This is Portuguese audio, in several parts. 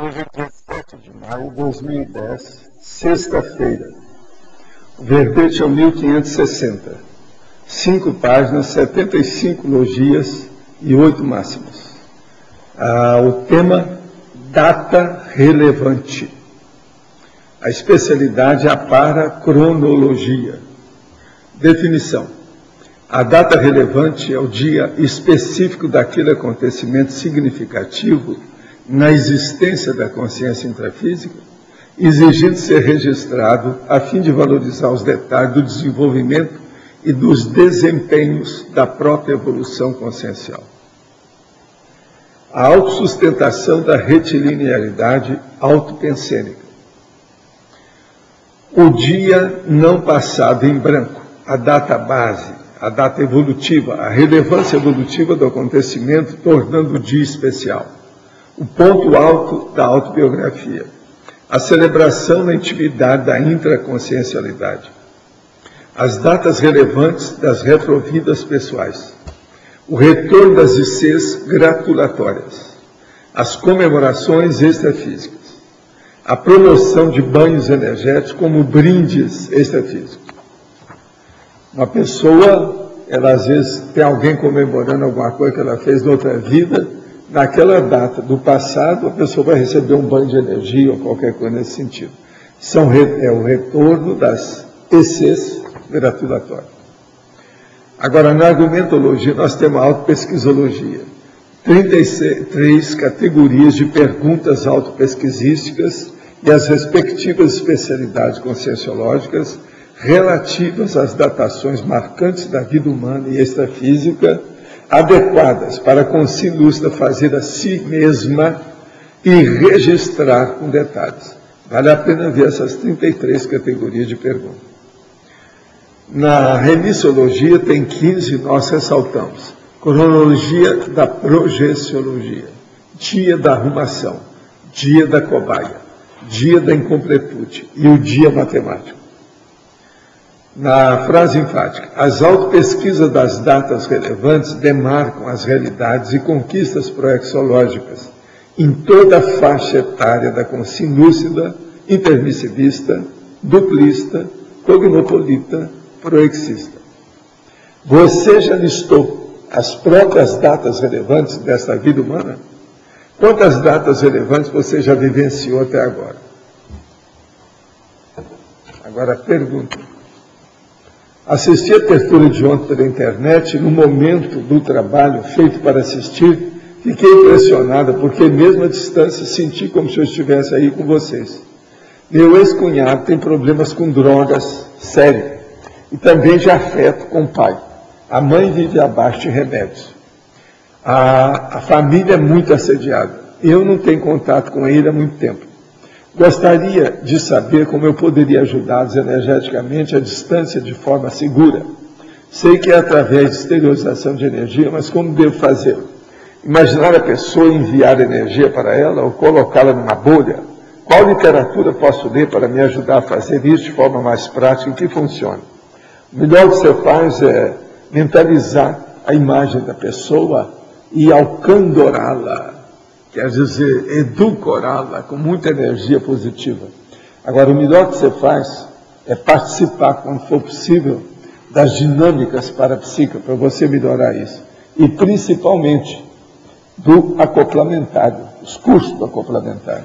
Hoje é 17 de maio de 2010, sexta-feira. O verbete é o 1560. 5 páginas, 75 logias e 8 máximas. O tema, data relevante. A especialidade é a paracronologia. Definição. A data relevante é o dia específico daquele acontecimento significativo na existência da consciência intrafísica, exigindo ser registrado a fim de valorizar os detalhes do desenvolvimento e dos desempenhos da própria evolução consciencial. A autossustentação da retilinearidade autopensênica. O dia não passado em branco, a data base, a data evolutiva, a relevância evolutiva do acontecimento, tornando o dia especial. O ponto alto da autobiografia. A celebração na intimidade da intraconsciencialidade. As datas relevantes das retrovidas pessoais. O retorno das ICs gratulatórias. As comemorações extrafísicas. A promoção de banhos energéticos como brindes extrafísicos. Uma pessoa, ela às vezes tem alguém comemorando alguma coisa que ela fez na outra vida, naquela data do passado, a pessoa vai receber um banho de energia ou qualquer coisa nesse sentido. É o retorno das ECs gratulatórias. Agora, na argumentologia, nós temos a autopesquisologia. 33 categorias de perguntas autopesquisísticas e as respectivas especialidades conscienciológicas relativas às datações marcantes da vida humana e extrafísica, adequadas para a consciência lúcida fazer a si mesma e registrar com detalhes. Vale a pena ver essas 33 categorias de perguntas. Na remissologia tem 15, nós ressaltamos. Cronologia da projeciologia, dia da arrumação, dia da cobaia, dia da incompletude e o dia matemático. Na frase enfática, as autopesquisas das datas relevantes demarcam as realidades e conquistas proexológicas em toda a faixa etária da consinúcida, intermissivista, duplista, cognopolita, proexista. Você já listou as próprias datas relevantes desta vida humana? Quantas datas relevantes você já vivenciou até agora? Agora pergunta. Assisti a tertúlia de ontem pela internet e no momento do trabalho feito para assistir, fiquei impressionada porque mesmo à distância senti como se eu estivesse aí com vocês. Meu ex-cunhado tem problemas com drogas, sério, e também de afeto com o pai. A mãe vive abaixo de remédios. A família é muito assediada. Eu não tenho contato com ele há muito tempo. Gostaria de saber como eu poderia ajudá-los energeticamente à distância de forma segura. Sei que é através de exteriorização de energia, mas como devo fazê-lo? Imaginar a pessoa e enviar energia para ela ou colocá-la numa bolha? Qual literatura posso ler para me ajudar a fazer isso de forma mais prática e que funcione? O melhor que você faz é mentalizar a imagem da pessoa e alcandorá-la, quer dizer, edulcorá-la com muita energia positiva. Agora, o melhor que você faz é participar, quando for possível, das dinâmicas parapsíquicas, para você melhorar isso. E, principalmente, do acoplamentário, os cursos do acoplamentário.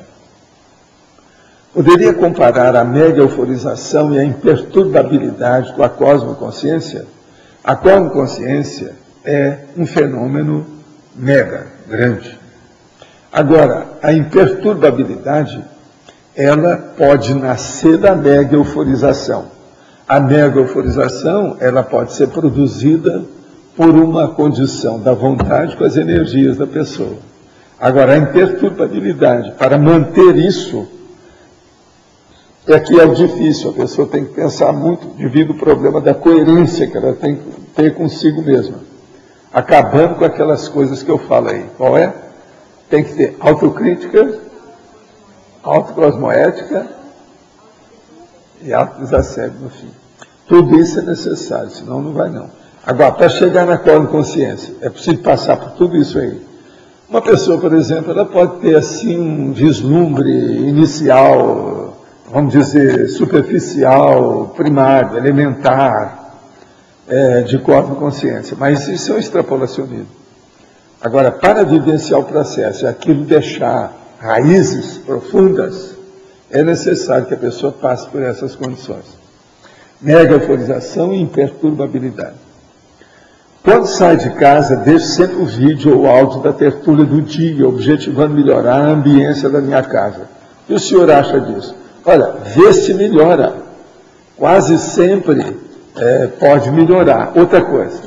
Poderia comparar a mega euforização e a imperturbabilidade com a cosmoconsciência? A cosmoconsciência é um fenômeno mega, grande. Agora, a imperturbabilidade, ela pode nascer da mega euforização. A mega euforização, ela pode ser produzida por uma condição da vontade com as energias da pessoa. Agora, a imperturbabilidade, para manter isso, é que é o difícil, a pessoa tem que pensar muito devido ao problema da coerência que ela tem que ter consigo mesma. Acabando com aquelas coisas que eu falo aí. Qual é? Tem que ter autocrítica, autocosmoética e autodesassédio no fim. Tudo isso é necessário, senão não vai não. Agora, para chegar na consciência, é preciso passar por tudo isso aí. Uma pessoa, por exemplo, ela pode ter assim um vislumbre inicial, vamos dizer, superficial, primário, elementar, de consciência, mas isso é um extrapolacionismo. Agora, para vivenciar o processo e aquilo deixar raízes profundas, é necessário que a pessoa passe por essas condições. Mega euforização e imperturbabilidade. Quando sai de casa, deixo sempre o vídeo ou o áudio da tertúlia do dia, objetivando melhorar a ambiência da minha casa. O que o senhor acha disso? Olha, vê se melhora. Quase sempre pode melhorar. Outra coisa.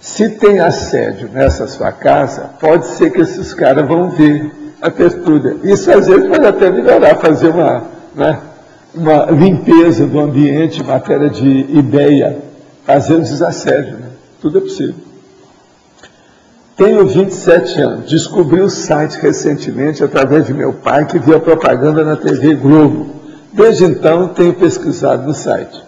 Se tem assédio nessa sua casa, pode ser que esses caras vão ver a tertúlia. Isso às vezes pode até melhorar, fazer uma limpeza do ambiente em matéria de ideia, fazer um desassédio. Né? Tudo é possível. Tenho 27 anos. Descobri o site recentemente através de meu pai, que viu a propaganda na TV Globo. Desde então, tenho pesquisado no site.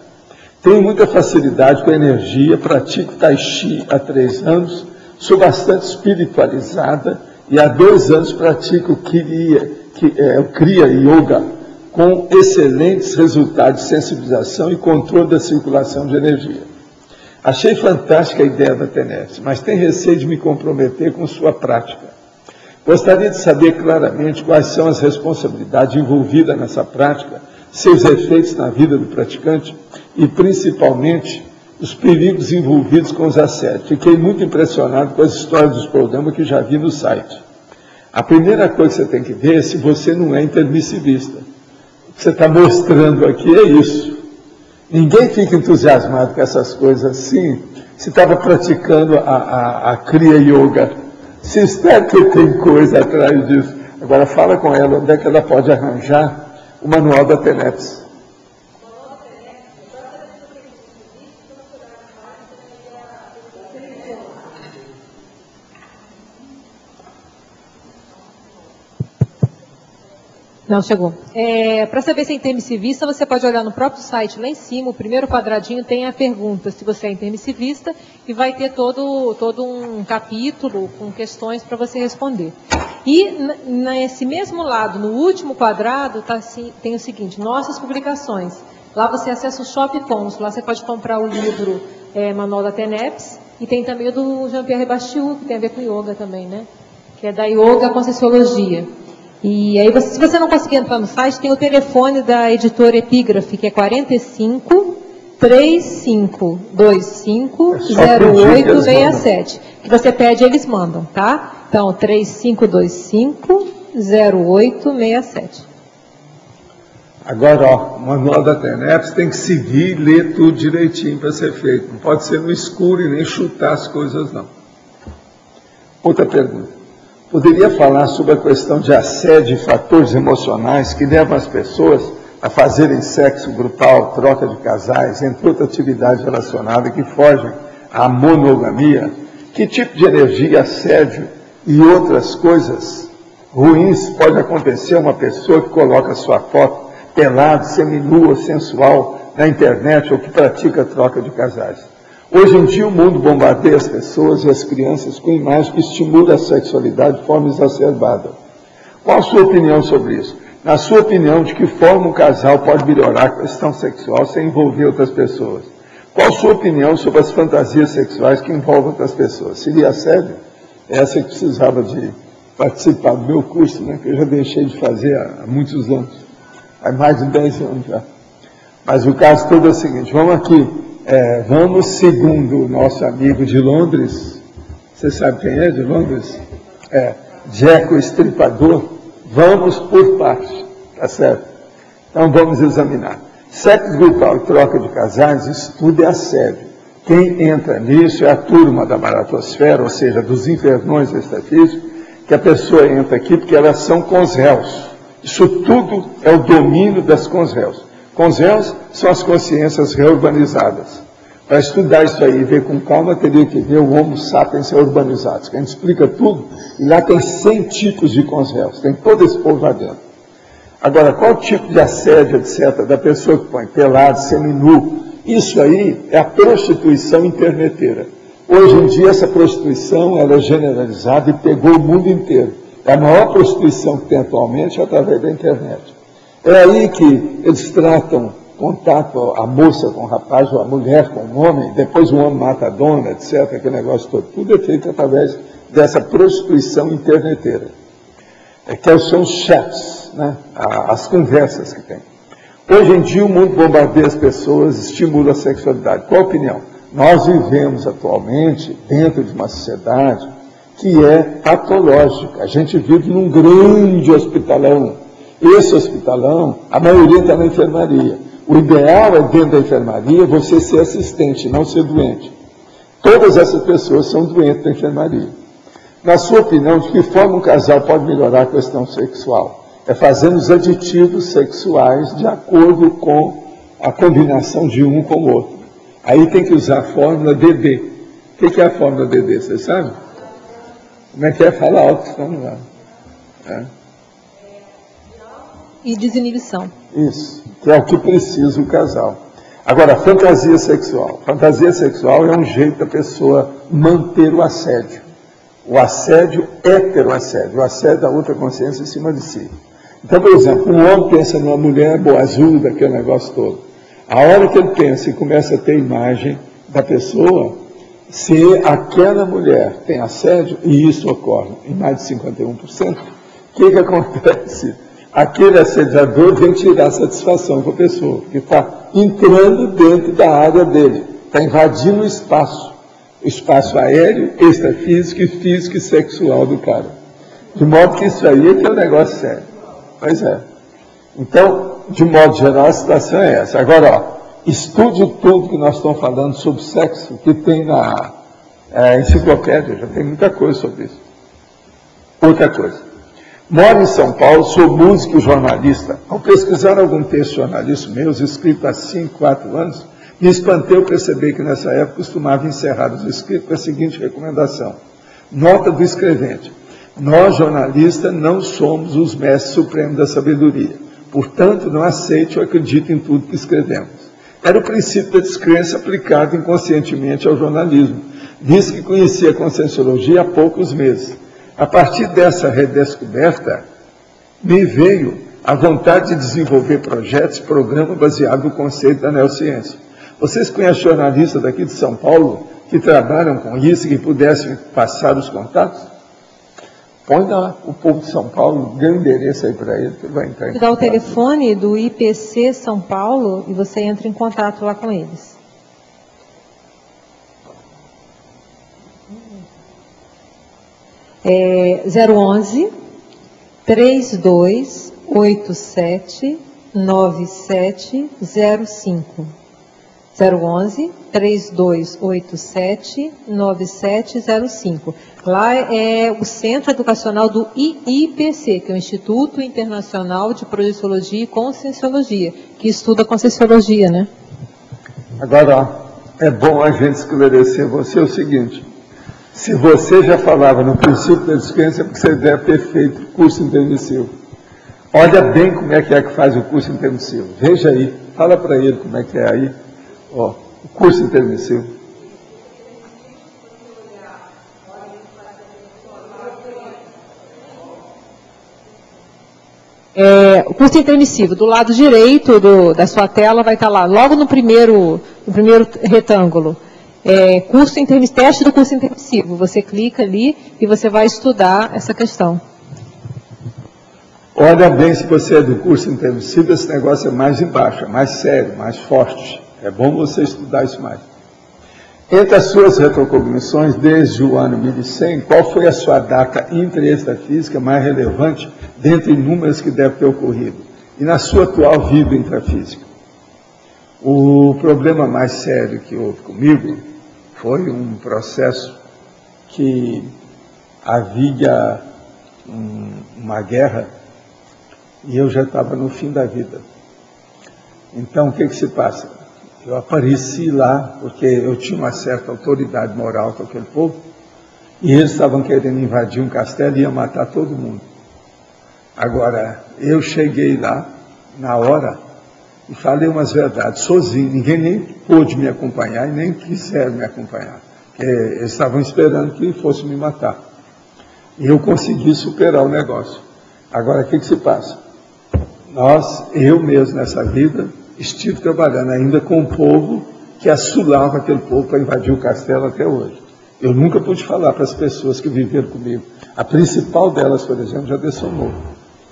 Tenho muita facilidade com a energia, pratico Tai Chi há 3 anos, sou bastante espiritualizada e há 2 anos pratico o Kriya Yoga, com excelentes resultados de sensibilização e controle da circulação de energia. Achei fantástica a ideia da TENEPS, mas tenho receio de me comprometer com sua prática. Gostaria de saber claramente quais são as responsabilidades envolvidas nessa prática, seus efeitos na vida do praticante e, principalmente, os perigos envolvidos com os assédios. Fiquei muito impressionado com as histórias dos programas que já vi no site. A primeira coisa que você tem que ver é se você não é intermissivista. O que você está mostrando aqui é isso. Ninguém fica entusiasmado com essas coisas assim, se estava praticando a Kriya Yoga. Se espera que tem coisa atrás disso. Agora fala com ela onde é que ela pode arranjar o manual da TENEPS. Não, chegou. Para saber se é intermissivista, você pode olhar no próprio site, lá em cima, o primeiro quadradinho tem a pergunta se você é intermissivista e vai ter todo um capítulo com questões para você responder. E nesse mesmo lado, no último quadrado, tem o seguinte, nossas publicações. Lá você acessa o Shop Cons, lá você pode comprar o livro Manual da TENEPS e tem também o do Jean-Pierre Bastiu, que tem a ver com yoga também, né? Que é da Yoga Conscienciologia. E aí, se você não conseguir entrar no site, tem o telefone da editora Epígrafe, que é 45 3525 0867. Que você pede, eles mandam, tá? Então, 3525 0867. Agora, ó, o Manual da TENEPS tem que seguir e ler tudo direitinho para ser feito. Não pode ser no escuro e nem chutar as coisas, não. Outra pergunta. Poderia falar sobre a questão de assédio e fatores emocionais que levam as pessoas a fazerem sexo grupal, troca de casais, entre outras atividades relacionadas que fogem à monogamia? Que tipo de energia, assédio e outras coisas ruins pode acontecer a uma pessoa que coloca sua foto pelado, seminua, sensual na internet ou que pratica troca de casais? Hoje em dia o mundo bombardeia as pessoas e as crianças com imagens que estimulam a sexualidade de forma exacerbada. Qual a sua opinião sobre isso? Na sua opinião, de que forma um casal pode melhorar a questão sexual sem envolver outras pessoas? Qual a sua opinião sobre as fantasias sexuais que envolvem outras pessoas? Seria assédio? Essa que precisava de participar do meu curso, né, que eu já deixei de fazer há muitos anos. Há mais de 10 anos já. Mas o caso todo é o seguinte, vamos aqui. Vamos, segundo o nosso amigo de Londres, você sabe quem é de Londres? Jack o Estripador, vamos por parte, tá certo? Então vamos examinar. Sexo grupal e troca de casais, isso tudo é assédio. Quem entra nisso é a turma da maratosfera, ou seja, dos infernões extrafísicos, que a pessoa entra aqui porque elas são consréus. Isso tudo é o domínio das consréus. Consréus são as consciências reurbanizadas. Para estudar isso aí e ver com calma, teria que ver o Homo sapiens urbanizados, que a gente explica tudo, e lá tem 100 tipos de consréus, tem todo esse povo lá dentro. Agora, qual tipo de assédio, etc., da pessoa que põe pelado, seminu, isso aí é a prostituição interneteira. Hoje em dia, essa prostituição ela é generalizada e pegou o mundo inteiro. É a maior prostituição que tem atualmente através da internet. É aí que eles tratam contato a moça com o rapaz, ou a mulher com o homem, depois o homem mata a dona, etc., aquele negócio todo. Tudo é feito através dessa prostituição interneteira. Que são os chats, né? As conversas que tem. Hoje em dia o mundo bombardeia as pessoas, estimula a sexualidade. Qual a opinião? Nós vivemos atualmente dentro de uma sociedade que é patológica. A gente vive num grande hospitalão. Esse hospitalão, a maioria está na enfermaria. O ideal é, dentro da enfermaria, você ser assistente, não ser doente. Todas essas pessoas são doentes da enfermaria. Na sua opinião, de que forma um casal pode melhorar a questão sexual? É fazendo os aditivos sexuais de acordo com a combinação de um com o outro. Aí tem que usar a fórmula DD. O que é a fórmula DD? Você sabe? Como é que é? Fala alto, vamos lá. E desinibição. Isso, que é o que precisa o casal. Agora, fantasia sexual. Fantasia sexual é um jeito da pessoa manter o assédio. O assédio heteroassédio, o assédio da outra consciência em cima de si. Então, por exemplo, um homem pensa numa mulher boazuda, aquele negócio todo. A hora que ele pensa e começa a ter imagem da pessoa, se aquela mulher tem assédio, e isso ocorre em mais de 51%, o que acontece? Aquele assediador vem tirar satisfação com a pessoa, que está entrando dentro da área dele, está invadindo o espaço aéreo, extrafísico e físico e sexual do cara. De modo que isso aí é que é um negócio sério. Pois é. Então, de modo geral, a situação é essa. Agora, ó, estude tudo que nós estamos falando sobre sexo, que tem na enciclopédia, já tem muita coisa sobre isso. Outra coisa. Moro em São Paulo, sou músico e jornalista. Ao pesquisar algum texto jornalístico meu, escrito há 5, 4 anos, me espantei ao perceber que nessa época costumava encerrar os escritos com a seguinte recomendação. Nota do escrevente. Nós, jornalistas, não somos os mestres supremos da sabedoria. Portanto, não aceite ou acredite em tudo que escrevemos. Era o princípio da descrença aplicado inconscientemente ao jornalismo. Disse que conhecia a Conscienciologia há poucos meses. A partir dessa redescoberta, me veio a vontade de desenvolver projetos, programa baseado no conceito da neociência. Vocês conhecem jornalistas daqui de São Paulo que trabalham com isso e que pudessem passar os contatos? Põe lá o povo de São Paulo, dê um endereço aí para ele, que ele vai entrar em contato. Dá o telefone do IPC São Paulo e você entra em contato lá com eles. É 011 3287 9705. 011 3287 9705. Lá é o Centro Educacional do IIPC, que é o Instituto Internacional de Projeciologia e Conscienciologia, que estuda Conscienciologia, né? Agora, é bom a gente esclarecer você o seguinte: se você já falava no princípio da descrença, é porque você deve ter feito o curso intermissivo. Olha bem como é que faz o curso intermissivo. Veja aí, fala para ele como é que é aí. Ó, o curso intermissivo. O curso intermissivo, do lado direito da sua tela vai estar lá, logo no primeiro retângulo. Teste do curso intermissivo. Você clica ali e você vai estudar essa questão. Olha bem, se você é do curso intermissivo, esse negócio é mais embaixo, é mais sério, mais forte. É bom você estudar isso mais. Entre as suas retrocognições, desde o ano 1100, qual foi a sua data intra-extrafísica mais relevante, dentre inúmeras que deve ter ocorrido? E na sua atual vida intrafísica? O problema mais sério que houve comigo foi um processo que havia uma guerra e eu já estava no fim da vida. Então, o que se passa? Eu apareci lá, porque eu tinha uma certa autoridade moral com aquele povo, e eles estavam querendo invadir um castelo e iam matar todo mundo. Agora, eu cheguei lá, na hora, e falei umas verdades, sozinho, ninguém nem pôde me acompanhar e nem quiseram me acompanhar, porque eles estavam esperando que fosse me matar. E eu consegui superar o negócio. Agora, o que se passa? Eu mesmo nessa vida, estive trabalhando ainda com o povo que assolava aquele povo para invadir o castelo até hoje. Eu nunca pude falar para as pessoas que viveram comigo. A principal delas, por exemplo, já dessomou.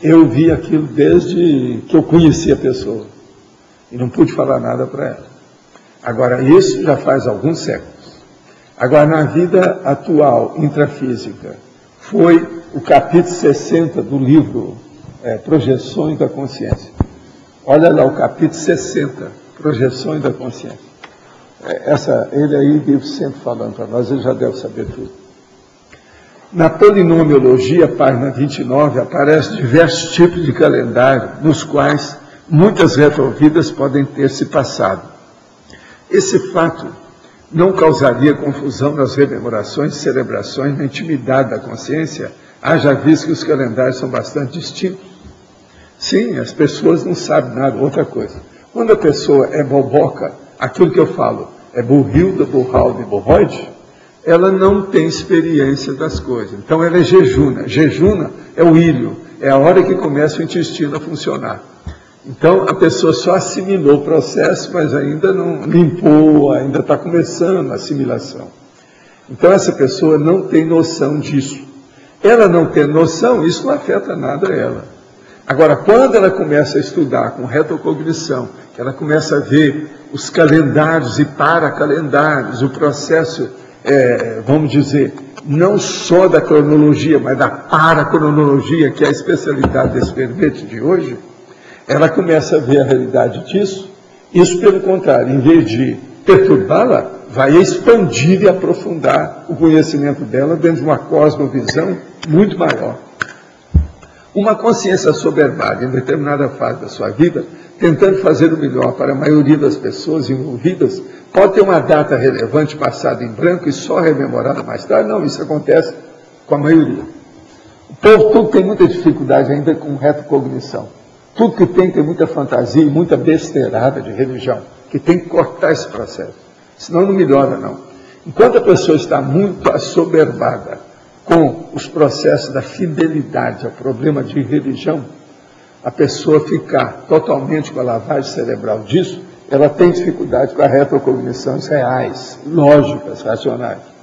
Eu vi aquilo desde que eu conheci a pessoa. E não pude falar nada para ela. Agora, isso já faz alguns séculos. Agora, na vida atual, intrafísica, foi o capítulo 60 do livro Projeções da Consciência. Olha lá o capítulo 60, Projeções da Consciência. Ele aí vive sempre falando para nós, ele já deve saber tudo. Na polinomiologia, página 29, aparecem diversos tipos de calendário, nos quais muitas retrovidas podem ter se passado. Esse fato não causaria confusão nas rememorações, celebrações, na intimidade da consciência, haja visto que os calendários são bastante distintos. Sim, as pessoas não sabem nada. Outra coisa, quando a pessoa é boboca, aquilo que eu falo é burrilda, burralda e borroide, ela não tem experiência das coisas. Então ela é jejuna. Jejuna é o ilho, é a hora que começa o intestino a funcionar. Então a pessoa só assimilou o processo, mas ainda não limpou, ainda está começando a assimilação. Então essa pessoa não tem noção disso. Ela não tem noção, isso não afeta nada a ela. Agora, quando ela começa a estudar com retrocognição, que ela começa a ver os calendários e paracalendários, o processo, vamos dizer, não só da cronologia, mas da paracronologia, que é a especialidade desse verbete de hoje, ela começa a ver a realidade disso. Isso, pelo contrário, em vez de perturbá-la, vai expandir e aprofundar o conhecimento dela dentro de uma cosmovisão muito maior. Uma consciência assoberbada em determinada fase da sua vida, tentando fazer o melhor para a maioria das pessoas envolvidas, pode ter uma data relevante passada em branco e só rememorada mais tarde. Não, isso acontece com a maioria. povo tudo tem muita dificuldade ainda com retrocognição. Tudo que tem muita fantasia e muita besteirada de religião, que tem que cortar esse processo. Senão não melhora, não. Enquanto a pessoa está muito assoberbada com os processos da fidelidade ao problema de religião, a pessoa ficar totalmente com a lavagem cerebral disso, ela tem dificuldade com as retrocognições reais, lógicas, racionais.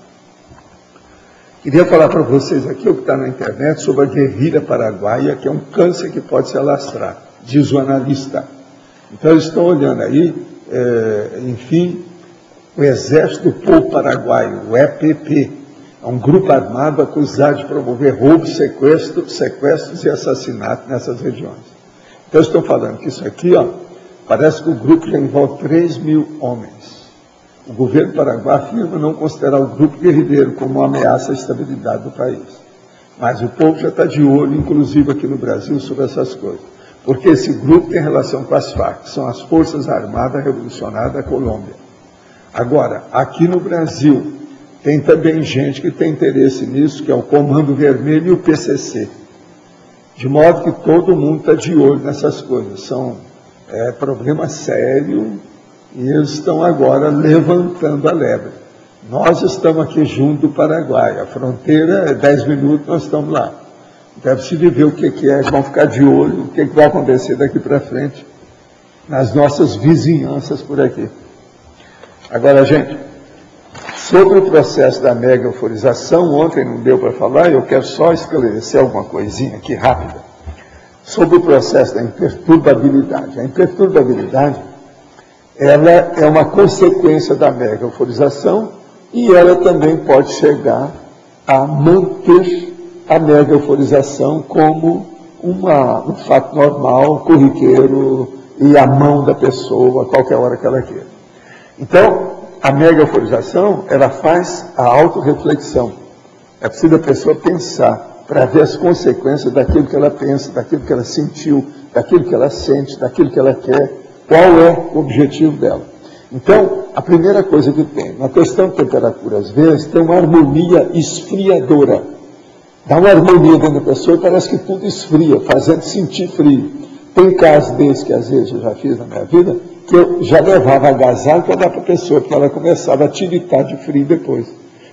Queria falar para vocês aqui o que está na internet sobre a guerrilha paraguaia, que é um câncer que pode se alastrar, diz o analista. Então, eles estão olhando aí, enfim, o Exército do Povo Paraguaio, o EPP, é um grupo armado acusado de promover roubos, sequestros e assassinatos nessas regiões. Então, estão falando que isso aqui, ó, parece que o grupo já envolve 3.000 homens. O governo paraguaio afirma não considerar o grupo guerrilheiro como uma ameaça à estabilidade do país. Mas o povo já está de olho, inclusive aqui no Brasil, sobre essas coisas. Porque esse grupo tem relação com as FARC, que são as Forças Armadas Revolucionárias da Colômbia. Agora, aqui no Brasil, tem também gente que tem interesse nisso, que é o Comando Vermelho e o PCC. De modo que todo mundo está de olho nessas coisas. São problema sério e eles estão agora levantando a lebre. Nós estamos aqui junto do Paraguai. A fronteira é 10 minutos, nós estamos lá. Então é preciso ver o que é, eles vão ficar de olho, o que vai acontecer daqui para frente nas nossas vizinhanças por aqui. Agora, gente, sobre o processo da mega euforização, ontem não deu para falar, eu quero só esclarecer alguma coisinha aqui rápida, sobre o processo da imperturbabilidade. A imperturbabilidade, ela é uma consequência da mega euforização e ela também pode chegar a manter a mega euforização como um fato normal, corriqueiro e à mão da pessoa a qualquer hora que ela queira. Então, a mega euforização, ela faz a autorreflexão. É preciso a pessoa pensar para ver as consequências daquilo que ela pensa, daquilo que ela sentiu, daquilo que ela sente, daquilo que ela quer, qual é o objetivo dela. Então, a primeira coisa que tem, na questão de temperatura, às vezes, tem uma harmonia esfriadora. Dá uma harmonia dentro da pessoa e parece que tudo esfria, fazendo sentir frio. Tem casos desses que às vezes eu já fiz na minha vida, que eu já levava agasalho para dar para a pessoa, porque ela começava a tiritar de frio depois.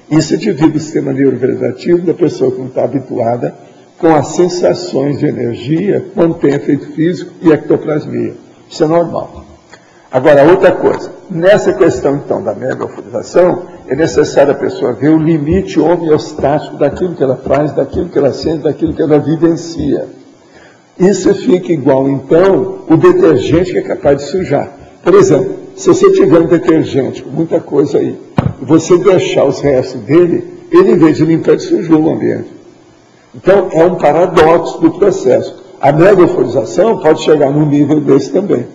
Isso é devido ao sistema neurovegetativo da pessoa que não está habituada com as sensações de energia quando tem efeito físico e ectoplasmia. Isso é normal. Agora, outra coisa, nessa questão então da mega euforização, é necessário a pessoa ver o limite homeostático daquilo que ela faz, daquilo que ela sente, daquilo que ela vivencia. Isso fica igual, então, o detergente que é capaz de sujar. Por exemplo, se você tiver um detergente com muita coisa aí, e você deixar os restos dele, ele, em vez de limpar, ele sujou o ambiente. Então, é um paradoxo do processo. A mega euforização pode chegar num nível desse também.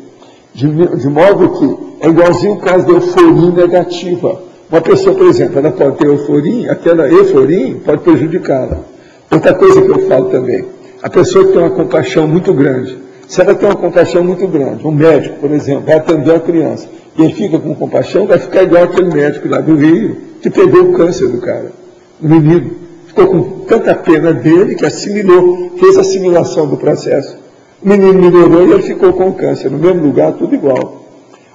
De modo que é igualzinho o caso da euforia negativa. Uma pessoa, por exemplo, ela pode ter euforia, aquela euforia pode prejudicá-la. Outra coisa que eu falo também, a pessoa que tem uma compaixão muito grande, se ela tem uma compaixão muito grande, um médico, por exemplo, vai atender a criança, e ele fica com compaixão, vai ficar igual aquele médico lá do Rio, que pegou o câncer do cara, o menino. Ficou com tanta pena dele que assimilou, fez a assimilação do processo. O menino melhorou e ele ficou com o câncer, no mesmo lugar, tudo igual.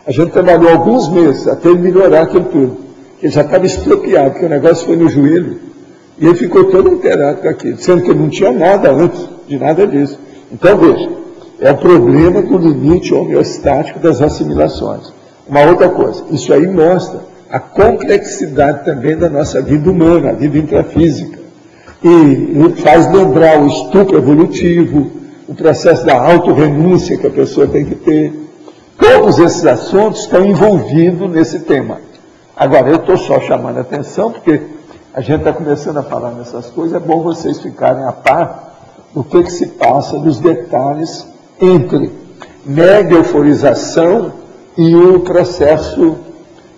A gente trabalhou alguns meses até ele melhorar aquilo tudo. Ele já estava estropiado, porque o negócio foi no joelho, e ele ficou todo inteirado com aquilo, sendo que ele não tinha nada antes de nada disso. Então, veja, é o problema do limite homeostático das assimilações. Uma outra coisa, isso aí mostra a complexidade também da nossa vida humana, a vida intrafísica. E faz lembrar o estupro evolutivo, o processo da autorrenúncia que a pessoa tem que ter. Todos esses assuntos estão envolvidos nesse tema. Agora, eu estou só chamando a atenção, porque a gente está começando a falar nessas coisas, é bom vocês ficarem a par do que se passa, dos detalhes entre mega euforização e o processo,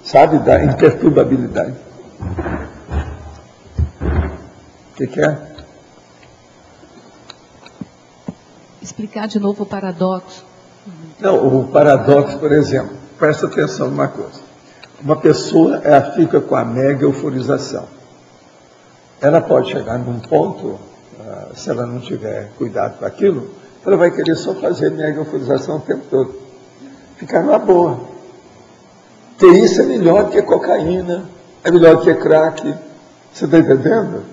sabe, da imperturbabilidade. O que é? Explicar de novo o paradoxo. Não, o paradoxo, por exemplo, presta atenção numa coisa. Uma pessoa, ela fica com a mega euforização. Ela pode chegar num ponto se ela não tiver cuidado com aquilo, ela vai querer só fazer mega euforização o tempo todo. Ficar numa boa. Porque isso é melhor do que cocaína, é melhor do que crack. Você está entendendo?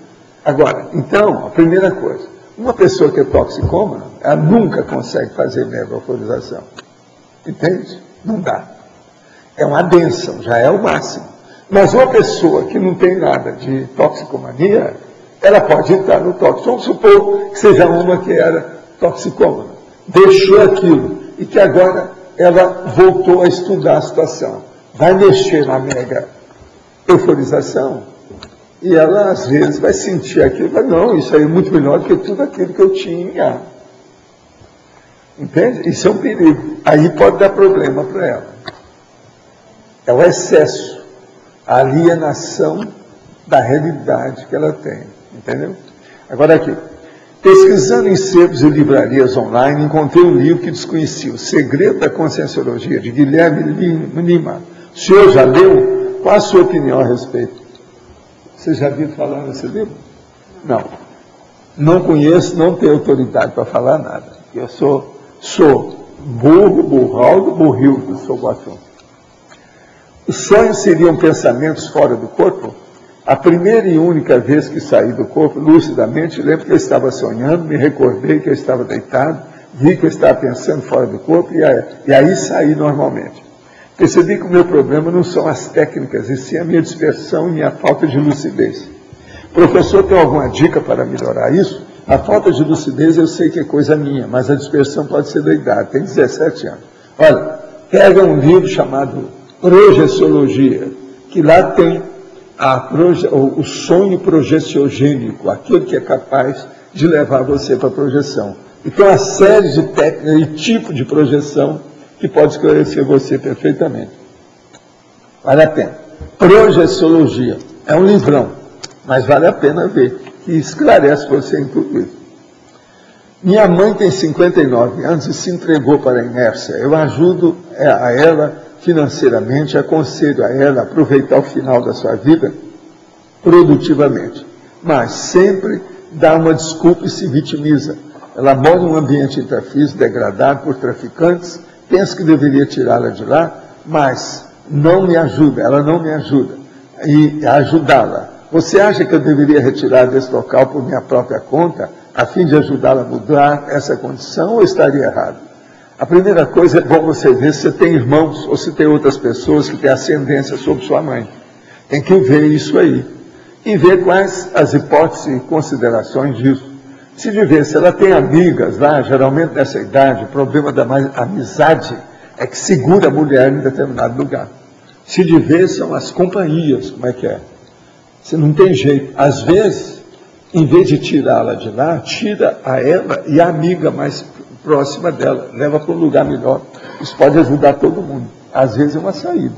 Agora, então, a primeira coisa, uma pessoa que é toxicômana, ela nunca consegue fazer mega euforização. Entende? Não dá. É uma bênção, já é o máximo. Mas uma pessoa que não tem nada de toxicomania, ela pode entrar no tóxico. Vamos supor que seja uma que era toxicômana, deixou aquilo e que agora ela voltou a estudar a situação. Vai mexer na mega euforização e ela às vezes vai sentir aquilo, vai, não, isso aí é muito melhor do que tudo aquilo que eu tinha. Entende? Isso é um perigo. Aí pode dar problema para ela. É o excesso, a alienação da realidade que ela tem. Entendeu? Agora aqui. Pesquisando em sebos e livrarias online, encontrei um livro que desconhecia, O Segredo da Conscienciologia, de Guilherme Lima. O senhor já leu? Qual a sua opinião a respeito? Você já viu falar nesse livro? Não. Não conheço, não tenho autoridade para falar nada. Eu sou burrildo sobre o assunto. Os sonhos seriam pensamentos fora do corpo? A primeira e única vez que saí do corpo, lucidamente, lembro que eu estava sonhando, me recordei que eu estava deitado, vi que eu estava pensando fora do corpo e aí saí normalmente. Percebi que o meu problema não são as técnicas, e sim a minha dispersão e minha falta de lucidez. Professor, tem alguma dica para melhorar isso? A falta de lucidez eu sei que é coisa minha, mas a dispersão pode ser da idade, tem 17 anos. Olha, pega um livro chamado Projeciologia, que lá tem o sonho projeciogênico, aquele que é capaz de levar você para a projeção. Então, a série de técnicas e tipo de projeção que pode esclarecer você perfeitamente. Vale a pena. Projeciologia. É um livrão, mas vale a pena ver, que esclarece você em tudo isso. Minha mãe tem 59 anos e se entregou para a inércia. Eu ajudo a ela financeiramente, aconselho a ela a aproveitar o final da sua vida produtivamente, mas sempre dá uma desculpa e se vitimiza. Ela mora em um ambiente intrafísico degradado por traficantes, pensa que deveria tirá-la de lá, mas não me ajuda, ela não me ajuda, e ajudá-la. Você acha que eu deveria retirar desse local por minha própria conta, a fim de ajudá-la a mudar essa condição, ou estaria errado? A primeira coisa é bom você ver se você tem irmãos ou se tem outras pessoas que têm ascendência sobre sua mãe. Tem que ver isso aí. E ver quais as hipóteses e considerações disso. Se de ver se ela tem amigas lá, geralmente nessa idade, o problema da amizade é que segura a mulher em determinado lugar. Se de ver são as companhias, como é que é? Se não tem jeito. Às vezes, em vez de tirá-la de lá, tira a ela e a amiga mais próxima dela, leva para um lugar melhor. Isso pode ajudar todo mundo. Às vezes é uma saída.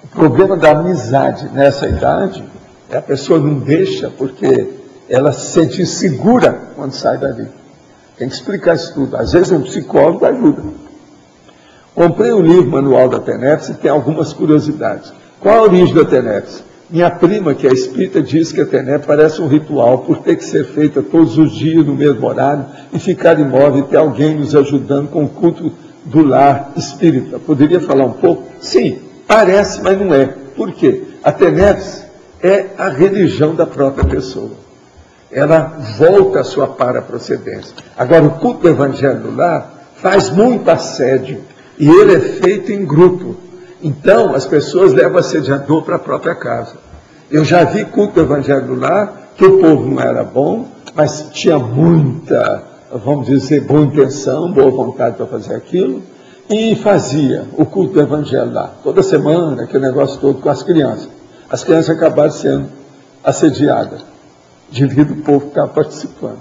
O problema da amizade nessa idade é a pessoa não deixa porque ela se sente insegura quando sai dali. Tem que explicar isso tudo. Às vezes um psicólogo ajuda. Comprei o livro Manual da TENEPS e tem algumas curiosidades. Qual a origem da TENEPS? Minha prima, que é espírita, diz que a TENEPS parece um ritual, por ter que ser feita todos os dias, no mesmo horário, e ficar imóvel e ter alguém nos ajudando com o culto do lar espírita. Poderia falar um pouco? Sim, parece, mas não é. Por quê? A TENEPS é a religião da própria pessoa. Ela volta a sua paraprocedência. Agora, o culto do Evangelho do Lar faz muito assédio, e ele é feito em grupo. Então, as pessoas levam assediador para a própria casa. Eu já vi culto do Evangelho do Lar, que o povo não era bom, mas tinha muita, vamos dizer, boa intenção, boa vontade para fazer aquilo, e fazia o culto do Evangelho lá, toda semana, aquele negócio todo com as crianças. As crianças acabaram sendo assediadas, devido ao povo que estava participando.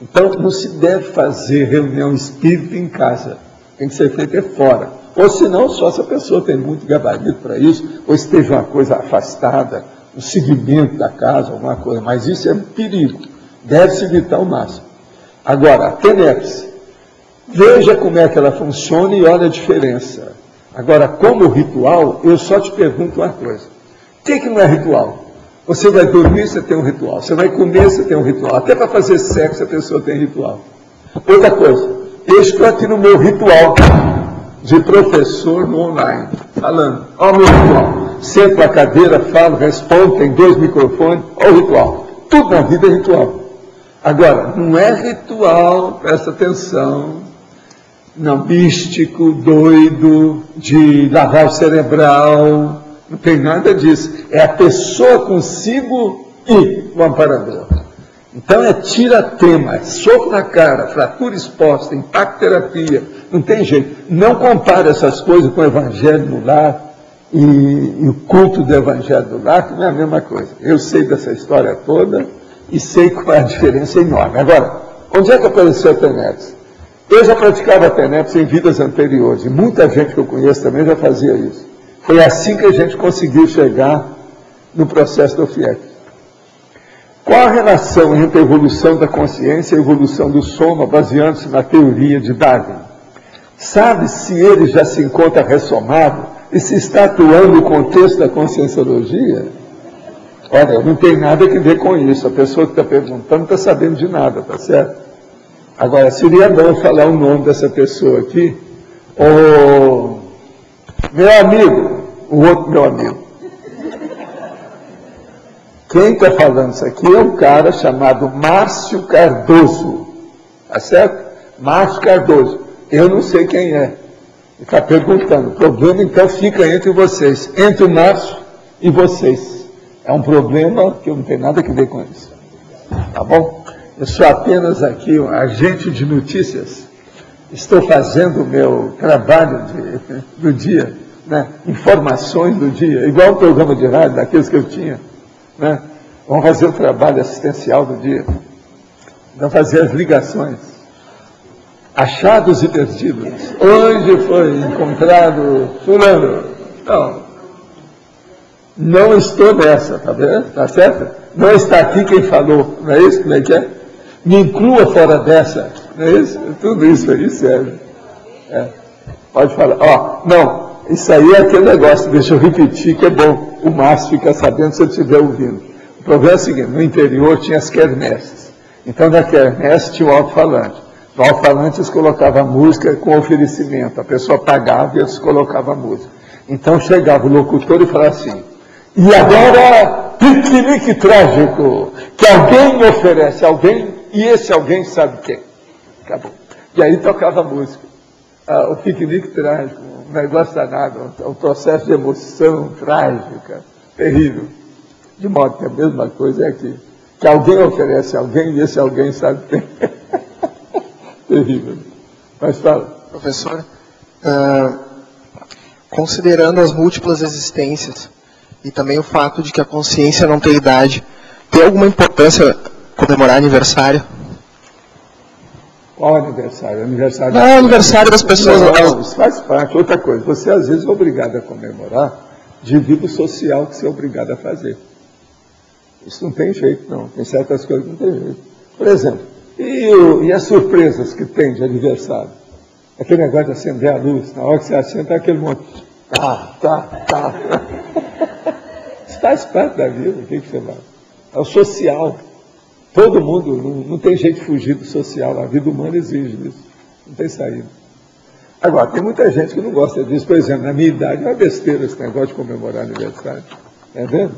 Então, não se deve fazer reunião espírita em casa, tem que ser feita fora. Ou senão, só se a pessoa tem muito gabarito para isso, ou esteja uma coisa afastada, o segmento da casa, alguma coisa, mas isso é um perigo, deve-se evitar ao máximo. Agora, a TENEPS, veja como é que ela funciona e olha a diferença. Agora, como ritual, eu só te pergunto uma coisa, o que não é ritual? Você vai dormir, você tem um ritual. Você vai comer, você tem um ritual. Até para fazer sexo, a pessoa tem ritual. Outra coisa, eu estou aqui no meu ritual de professor no online, falando, olha o meu ritual. Sento na cadeira, falo, respondo, tem 2 microfones, olha o ritual. Tudo na vida é ritual. Agora, não é ritual, presta atenção, não, místico, doido, de lavagem cerebral, não tem nada disso. É a pessoa consigo e o amparador. Então é tira-tema, é soco na cara, fratura exposta, impacto-terapia, não tem jeito. Não compare essas coisas com o evangelho no lar e o culto do evangelho do lar, que não é a mesma coisa. Eu sei dessa história toda e sei qual é a diferença enorme. Agora, onde é que apareceu a TENEPS? Eu já praticava TENEPS em vidas anteriores, e muita gente que eu conheço também já fazia isso. Foi assim que a gente conseguiu chegar no processo do FIEC. Qual a relação entre a evolução da consciência e a evolução do soma, baseando-se na teoria de Darwin? Sabe se ele já se encontra ressomado e se está atuando no contexto da conscienciologia? Olha, não tem nada a ver com isso. A pessoa que está perguntando não está sabendo de nada, tá certo? Agora, seria bom falar o nome dessa pessoa aqui. O meu amigo, o outro meu amigo. Quem está falando isso aqui é um cara chamado Márcio Cardoso. Tá certo? Márcio Cardoso. Eu não sei quem é. Ele está perguntando. O problema, então, fica entre vocês. Entre o Márcio e vocês. É um problema que eu não tenho nada a ver com isso. Tá bom? Eu sou apenas aqui um agente de notícias. Estou fazendo o meu trabalho do dia, né? Informações do dia, igual um programa de rádio, daqueles que eu tinha. Né? Vamos fazer o trabalho assistencial do dia. Vamos fazer as ligações. Achados e perdidos. Hoje foi encontrado fulano. Não estou nessa, tá vendo? Tá certo? Não está aqui quem falou, não é isso? Como é que é? Me inclua fora dessa, não é isso? Tudo isso aí serve. Pode falar. Não, isso aí é aquele negócio, deixa eu repetir que é bom. O Márcio fica sabendo se eu estiver ouvindo. O problema é o seguinte, no interior tinha as quermesses. Então na quermesse tinha o alto-falante. No alto-falante eles colocavam música com oferecimento. A pessoa pagava e eles colocavam a música. Então chegava o locutor e falava assim, e agora, piquenique trágico, que alguém oferece alguém, e esse alguém sabe quem. Acabou. E aí tocava a música. O piquenique trágico, um negócio danado, um processo de emoção trágica, terrível. De modo que a mesma coisa é aqui. Que alguém oferece alguém, e esse alguém sabe quem. Terrível. Mas fala. Professor, considerando as múltiplas existências, e também o fato de que a consciência não tem idade, tem alguma importância comemorar aniversário? Qual aniversário? Aniversário não, aniversário das pessoas. Não, isso faz parte. Outra coisa, você às vezes é obrigado a comemorar devido ao social que você é obrigado a fazer. Isso não tem jeito, não. Tem certas coisas que não tem jeito. Por exemplo, e as surpresas que tem de aniversário? Aquele negócio de acender a luz, na hora que você acende, tá aquele monte. Tá. Isso faz parte da vida, o que você vai? É o social. Todo mundo, não tem jeito de fugir do social, a vida humana exige isso, não tem saída. Agora, tem muita gente que não gosta disso, por exemplo, na minha idade, é uma besteira esse negócio de comemorar aniversário, tá vendo?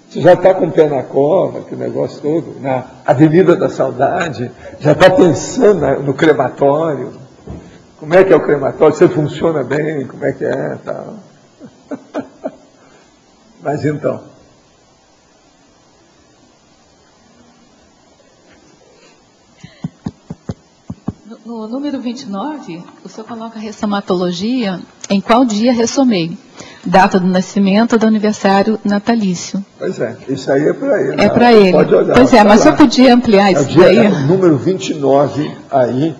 Você já está com o pé na cova, aquele negócio todo, na Avenida da Saudade, já está pensando no crematório, como é que é o crematório, se funciona bem, como é que é, tal. Mas então... No número 29, o senhor coloca a ressomatologia, em qual dia ressomei? Data do nascimento ou do aniversário natalício. Pois é, isso aí é para ele. É para ele. Pode olhar. Pois é, mas se eu podia ampliar isso daí. É o número 29 aí,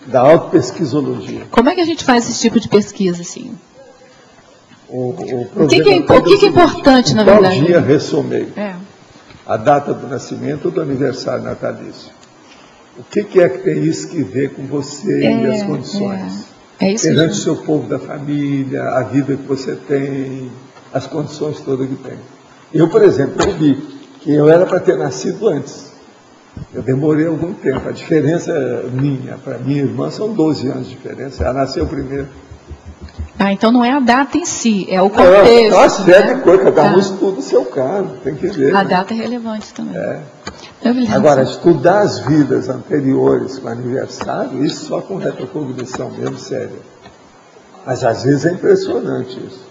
da autopesquisologia. Como é que a gente faz esse tipo de pesquisa, assim? O que é importante, na verdade? Qual dia ressomei? A data do nascimento ou do aniversário natalício? O que é que tem isso que ver com você e as condições? É isso perante o seu povo da família, a vida que você tem, as condições todas que tem. Eu, por exemplo, eu vi que eu era para ter nascido antes. Eu demorei algum tempo. A diferença minha para minha irmã são 12 anos de diferença. Ela nasceu primeiro. Ah, então não é a data em si, é o Não, contexto. uma série de coisas, cada um Tá. estuda o seu caso, tem que ver. A né? data é relevante também. É. Eu me lembro. Agora, estudar as vidas anteriores com aniversário, isso só com retrocognição mesmo, sério. Mas às vezes é impressionante isso.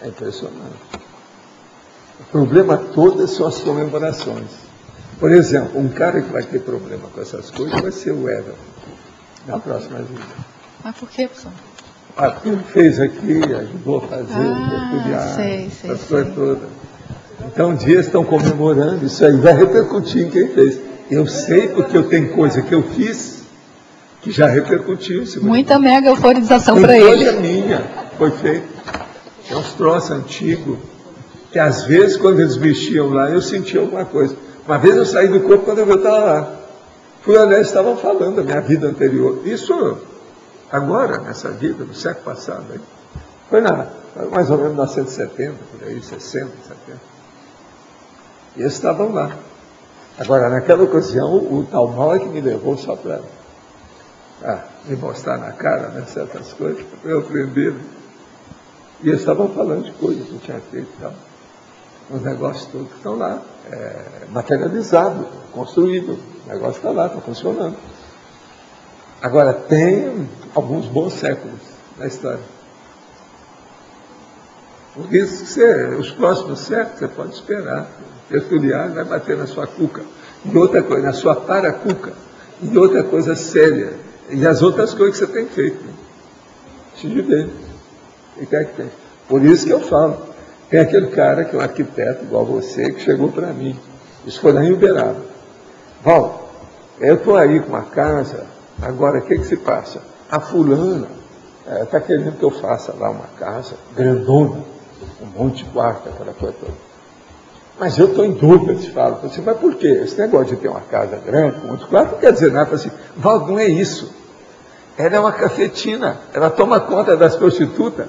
É impressionante. O problema todo são as comemorações. Por exemplo, um cara que vai ter problema com essas coisas vai ser o Everton, na próxima vida. Mas por quê, professor? Porque ele fez aqui, ajudou a fazer, estudiar, sei, essas coisas todas. Então, um dia eles estão comemorando, isso aí vai repercutir em quem fez. Eu sei porque eu tenho coisa que eu fiz que já repercutiu. Muita mega euforização para Tem ele. coisa minha, foi feito. É uns troços antigos, que às vezes, quando eles mexiam lá, eu sentia alguma coisa. Uma vez eu saí do corpo quando eu estava lá. Fui olhar, eles estavam falando da minha vida anterior. Isso agora, nessa vida, no século passado. Aí. Foi mais ou menos 1970, por aí, 60, 70. E eles estavam lá. Agora, naquela ocasião, o tal mal é que me levou só para me mostrar na cara, né, certas coisas, para eu aprender. E eles estavam falando de coisas que eu tinha feito e tal. Os negócios todos que estão lá, materializado, construído. O negócio está lá, está funcionando. Agora, tem alguns bons séculos na história. Por isso que os próximos séculos você pode esperar. Tertuliano vai bater na sua cuca. E outra coisa, na sua paracuca. E outra coisa séria. E as outras coisas que você tem feito. Se ver. E que é que tem? Por isso que eu falo. Tem aquele cara que é um arquiteto igual você, que chegou para mim. Isso foi lá em Uberaba. Val, eu estou aí com uma casa, agora o que se passa? A fulana está querendo que eu faça lá uma casa grandona, um monte de quarto, aquela coisa toda. Mas eu estou em dúvida, te falo. Assim, mas por quê? Esse negócio de ter uma casa grande, com muitos quartos, não quer dizer nada. Assim, Val, não é isso. Ela é uma cafetina, ela toma conta das prostitutas.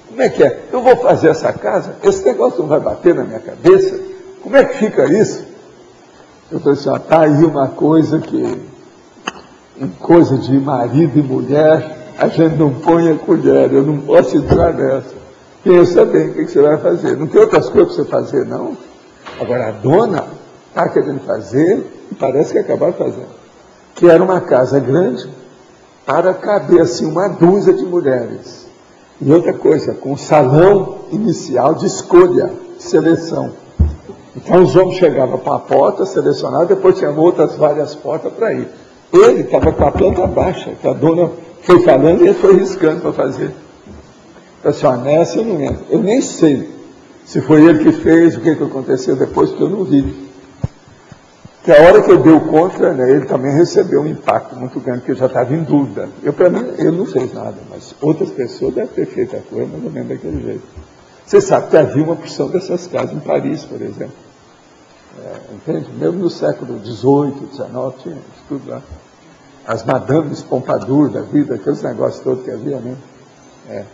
Como é que é? Eu vou fazer essa casa, esse negócio não vai bater na minha cabeça? Como é que fica isso? Eu falei assim, está aí uma coisa que, em coisa de marido e mulher, a gente não põe a colher, eu não posso entrar nessa. Pensa bem o que você vai fazer. Não tem outras coisas para você fazer, não? Agora, a dona está querendo fazer, e parece que acabaram fazendo. Que era uma casa grande, para caber assim uma dúzia de mulheres. E outra coisa, com salão inicial de escolha, seleção. Então os homens chegavam para a porta, selecionavam, depois tinha outras várias portas para ir. Ele estava com a planta baixa, que a dona foi falando e ele foi riscando para fazer. Pessoal, nessa eu não entro. Eu nem sei se foi ele que fez, o que aconteceu depois, porque eu não vi. Que a hora que eu dei o contra, né, ele também recebeu um impacto muito grande, porque eu já estava em dúvida. Para mim, ele não fez nada, mas outras pessoas devem ter feito a coisa mais ou menos daquele jeito. Você sabe que havia uma porção dessas casas em Paris, por exemplo. Entende? Mesmo no século XVIII, XIX, tinha isso tudo lá. As madames Pompadour da vida, aqueles negócios todos que havia, né?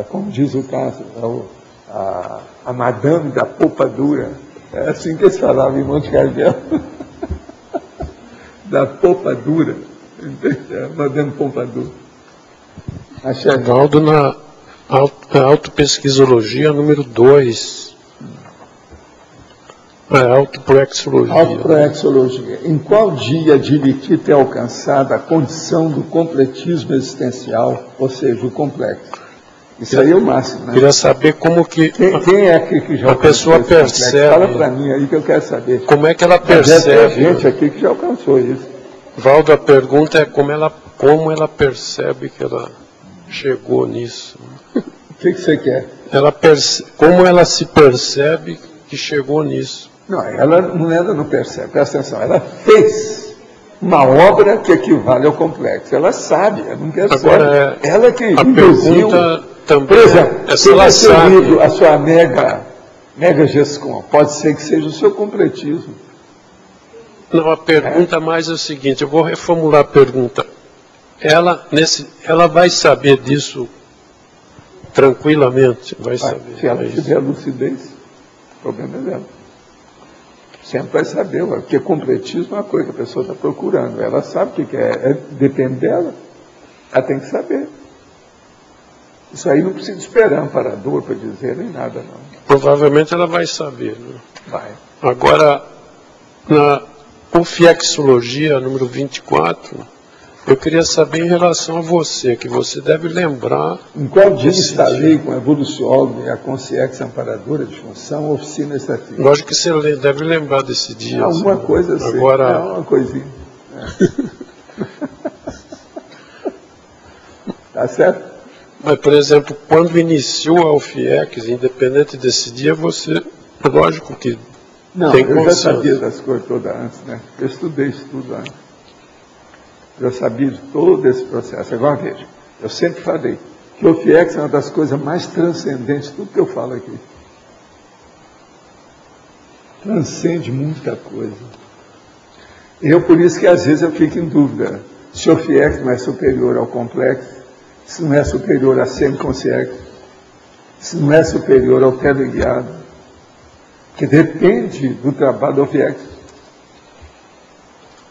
Como diz o caso, a madame da Poupadura. É assim que eles falavam em Monte Carmelo. Da Poupadura. Madame Pompadour. Valdo, na autopesquisologia número 2. Autoproexologia. Autoproexologia. Em qual dia admitir ter alcançado a condição do completismo existencial, ou seja, o complexo? Isso aí é o máximo, né? Queria saber como que quem é aqui que já a pessoa percebe. Fala para mim aí que eu quero saber. Como é que ela percebe? Tem gente aqui que já alcançou isso. Valdo, a pergunta é como ela percebe que ela chegou nisso. O que você quer? Como ela se percebe que chegou nisso? Não, ela não percebe, presta atenção, ela fez uma obra que equivale ao complexo. Ela sabe, ela não percebe. Agora, ela que a induziu, pergunta também por exemplo, é se ela sabe. Livro, a sua mega gescom, pode ser que seja o seu completismo. Não, a pergunta mais é o seguinte, eu vou reformular a pergunta. Ela vai saber disso tranquilamente? Vai saber. Se ela tiver lucidez, o problema é dela. Sempre vai saber, porque completismo é uma coisa que a pessoa está procurando. Ela sabe o que é, depende dela. Ela tem que saber. Isso aí não precisa esperar amparador para dizer nem nada, não. Provavelmente ela vai saber, né? Vai. Agora, na Ofiexologia, número 24, eu queria saber em relação a você, que você deve lembrar... Em qual dia instalei com a evolucióloga e a consciência amparadora de função, oficina estatística? Lógico que você deve lembrar desse dia. Alguma assim. coisa assim. Agora... Uma coisinha. Tá certo? Mas, por exemplo, quando iniciou a Ofiex, independente desse dia, você, lógico que não, tem eu consciência. já sabia das coisas todas antes, né? Eu estudei isso tudo antes. Eu sabia de todo esse processo. Agora veja, eu sempre falei que o Ofiex é uma das coisas mais transcendentes, tudo que eu falo aqui. Transcende muita coisa. Por isso que às vezes eu fico em dúvida se o Ofiex não é superior ao complexo, se não é superior à semiconsciência, se não é superior ao teleguiado, que depende do trabalho do Ofiex.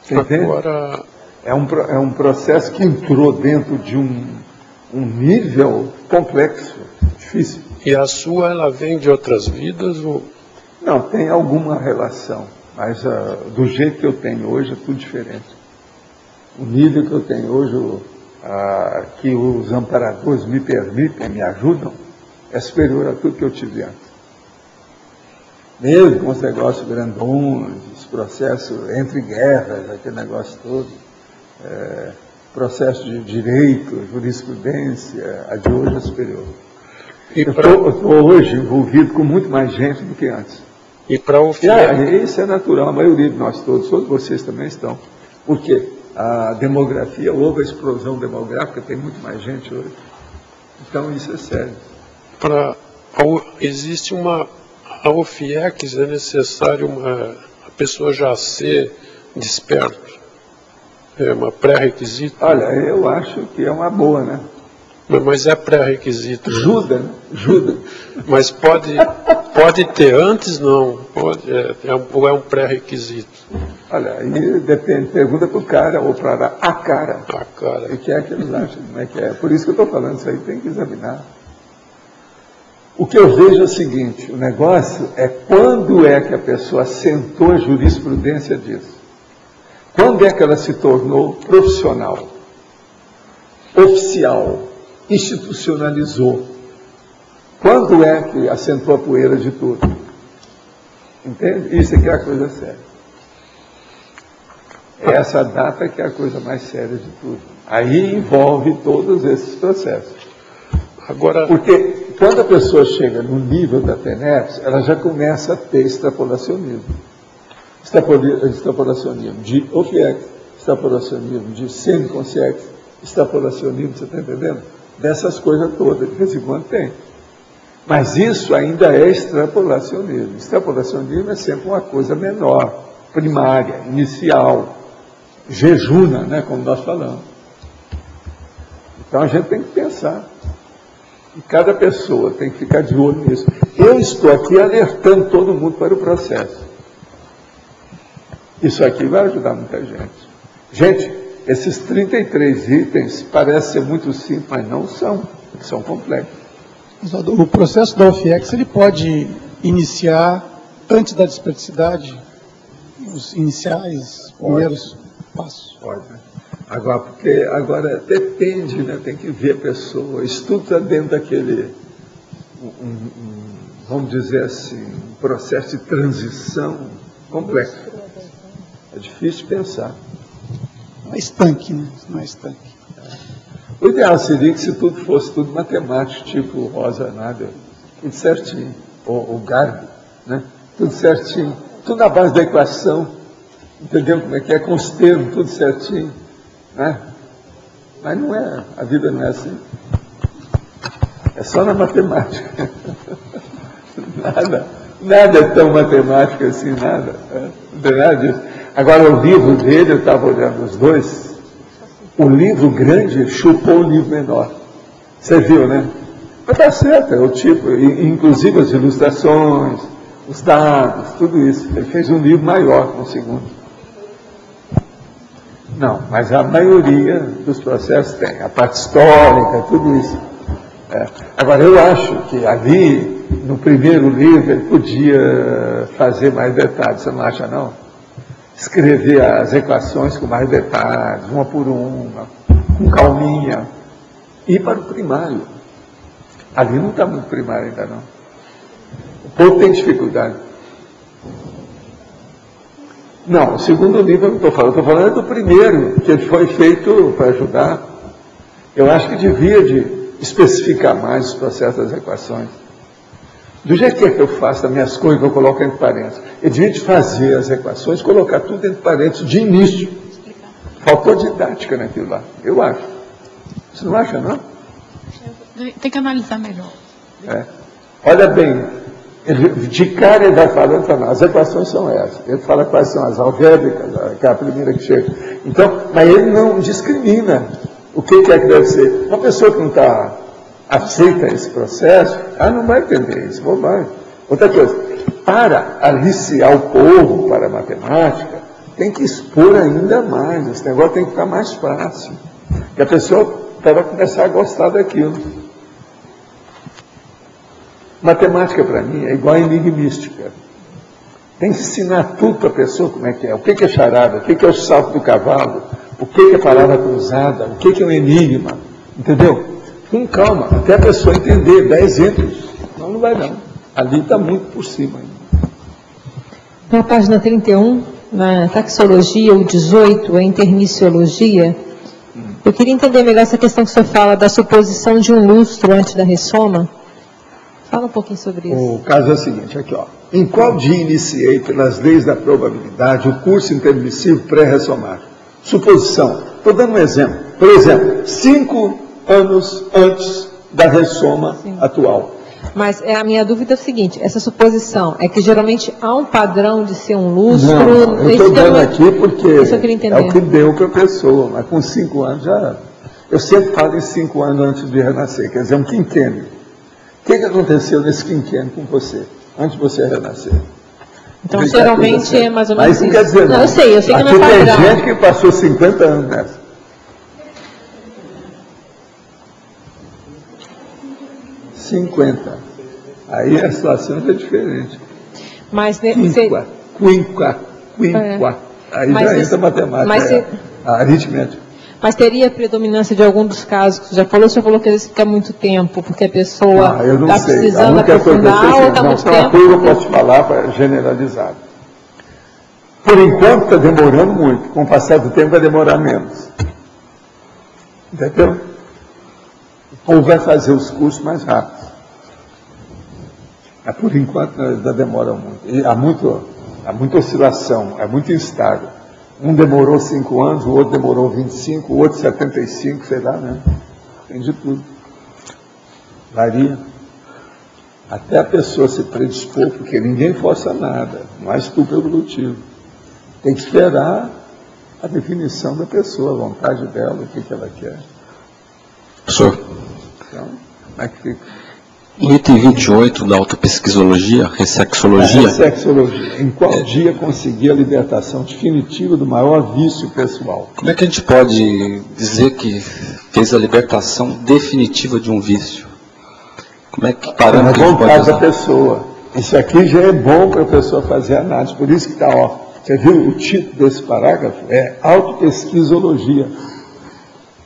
Você entende? Agora... É um processo que entrou dentro de um nível complexo, difícil. E a sua, ela vem de outras vidas? Ou... Não, tem alguma relação, mas do jeito que eu tenho hoje é tudo diferente. O nível que eu tenho hoje, que os amparadores me permitem, me ajudam, é superior a tudo que eu tive antes. Mesmo com os negócios grandões, os processos entre guerras, aquele negócio todo. Processo de direito, jurisprudência, a de hoje é superior. Eu estou hoje envolvido com muito mais gente do que antes. E para o isso é natural, a maioria de nós todos vocês também estão. Por quê? A demografia, houve a explosão demográfica, tem muito mais gente hoje. Então isso é sério. Existe a Ofiex, é necessário a pessoa já ser desperta. É uma pré-requisito? Olha, eu acho que é uma boa, né? Mas é pré-requisito. Ajuda, né? Ajuda. Mas pode ter antes, não? Ou é um pré-requisito? Olha, aí depende, pergunta para o cara ou para a cara. A cara. O que é que eles acham, como é que é. Por isso que eu estou falando, isso aí tem que examinar. O que eu vejo é o seguinte, o negócio é quando é que a pessoa assentou a jurisprudência disso. Quando é que ela se tornou profissional, oficial, institucionalizou? Quando é que assentou a poeira de tudo? Entende? Isso aqui é a coisa séria. Essa data que é a coisa mais séria de tudo. Aí envolve todos esses processos. Agora, porque quando a pessoa chega no nível da TENEPS, ela já começa a ter extrapolacionismo. Extrapolacionismo de Ofiex, extrapolacionismo de semiconsciência, extrapolacionismo, você está entendendo? Dessas coisas todas, de vez em quando tem. Mas isso ainda é extrapolacionismo. Extrapolacionismo é sempre uma coisa menor, primária, inicial, jejuna, né, como nós falamos. Então a gente tem que pensar. E cada pessoa tem que ficar de olho nisso. Eu estou aqui alertando todo mundo para o processo. Isso aqui vai ajudar muita gente. Gente, esses 33 itens parecem ser muito simples, mas não são complexos. O processo da Ofiex, ele pode iniciar antes da desperticidade, os iniciais, primeiros passos? Pode, né? Agora depende, né? Tem que ver a pessoa. Isso tudo está dentro daquele, vamos dizer assim, um processo de transição complexo. É difícil pensar. Não é estanque, né? Não é estanque. O ideal seria que se tudo fosse tudo matemático, tipo Rosa Nader, tudo certinho, ou Garbi, né? Tudo certinho, tudo na base da equação, entendeu como é que é, com os termos, tudo certinho, né? Mas não é, a vida não é assim. É só na matemática. Nada é tão matemático assim, nada. Não tem nada disso. Agora, o livro dele, eu estava olhando os dois, o livro grande chupou o livro menor. Você viu, né? Mas está certo, é o tipo, inclusive as ilustrações, os dados, tudo isso. Ele fez um livro maior que o segundo. Não, mas a maioria dos processos tem. A parte histórica, tudo isso. Agora, eu acho que ali, no primeiro livro, ele podia fazer mais detalhes, você não acha, não? Escrever as equações com mais detalhes, uma por uma, com calminha. Ir para o primário. Ali não está muito primário ainda, não. O povo tem dificuldade. Não, o segundo livro eu não estou falando do primeiro, que foi feito para ajudar. Eu acho que devia de especificar mais os processos das equações. Do jeito que eu faço as minhas coisas, que eu coloco entre parênteses. Eu devia de fazer as equações, colocar tudo entre parênteses de início. Faltou didática naquilo lá, eu acho. Você não acha, não? Tem que analisar melhor. Olha bem, de cara ele vai falando para nós, as equações são essas. Ele fala quais são as algébricas, que é a primeira que chega. Então, mas ele não discrimina o que é que deve ser. Uma pessoa que não está aceita esse processo, não vai entender isso, bobagem. Outra coisa, para aliciar o povo para a matemática, tem que expor ainda mais, esse negócio tem que ficar mais fácil. Que a pessoa vai começar a gostar daquilo. Matemática, para mim, é igual a enigmística. Tem que ensinar tudo para a pessoa como é que é. O que é charada, o que é o salto do cavalo, o que é palavra cruzada, o que é um enigma. Entendeu? Com calma, até a pessoa entender, dar exemplos. Não vai não. Ali está muito por cima ainda. Na página 31, na taxologia, o 18, a intermissiologia, eu queria entender melhor essa questão que o senhor fala da suposição de um lustro antes da ressoma. Fala um pouquinho sobre isso. O caso é o seguinte, aqui ó. Em qual dia iniciei, pelas leis da probabilidade, o curso intermissivo pré-ressomático? Suposição. Estou dando um exemplo. Por exemplo, 5 anos antes da ressoma atual. Mas a minha dúvida é o seguinte, essa suposição é que geralmente há um padrão de ser um lustro... Não, eu estou dando aqui porque é o que deu para a pessoa, mas com 5 anos já... Eu sempre falo em 5 anos antes de renascer, quer dizer, um quinquênio. O que aconteceu nesse quinquênio com você, antes de você renascer? Então, geralmente é mais ou menos isso. Mas não quer dizer não. Eu sei que não é padrão. Tem gente que passou 50 anos nessa. 50. Aí a situação é diferente. Mas quinqua. Aí mas já entra a matemática, a aritmética. Mas teria predominância de algum dos casos que você já falou? O senhor falou que às vezes fica muito tempo, porque a pessoa está precisando aprofundar ou está muito tempo? Uma coisa eu posso falar para generalizar. Por enquanto está demorando muito, com o passar do tempo vai demorar menos. Entendeu? O povo vai fazer os cursos mais rápido. Mas por enquanto ainda demora muito. E há muita oscilação, é muito instável. Um demorou 5 anos, o outro demorou 25, o outro 75, sei lá, né? Tem de tudo. Varia. Até a pessoa se predispor, porque ninguém força nada, não há estupro evolutivo. Tem que esperar a definição da pessoa, a vontade dela, o que ela quer. Professor. Então, como é que fica? No item 28 da autopesquisologia, ressexologia... Ressexologia. Em qual dia conseguir a libertação definitiva do maior vício pessoal? Como é que a gente pode dizer que fez a libertação definitiva de um vício? Como é que parâmetro a gente pode usar? Da pessoa. Isso aqui já é bom para a pessoa fazer análise. Por isso que está, ó. Você viu o título desse parágrafo? É autopesquisologia.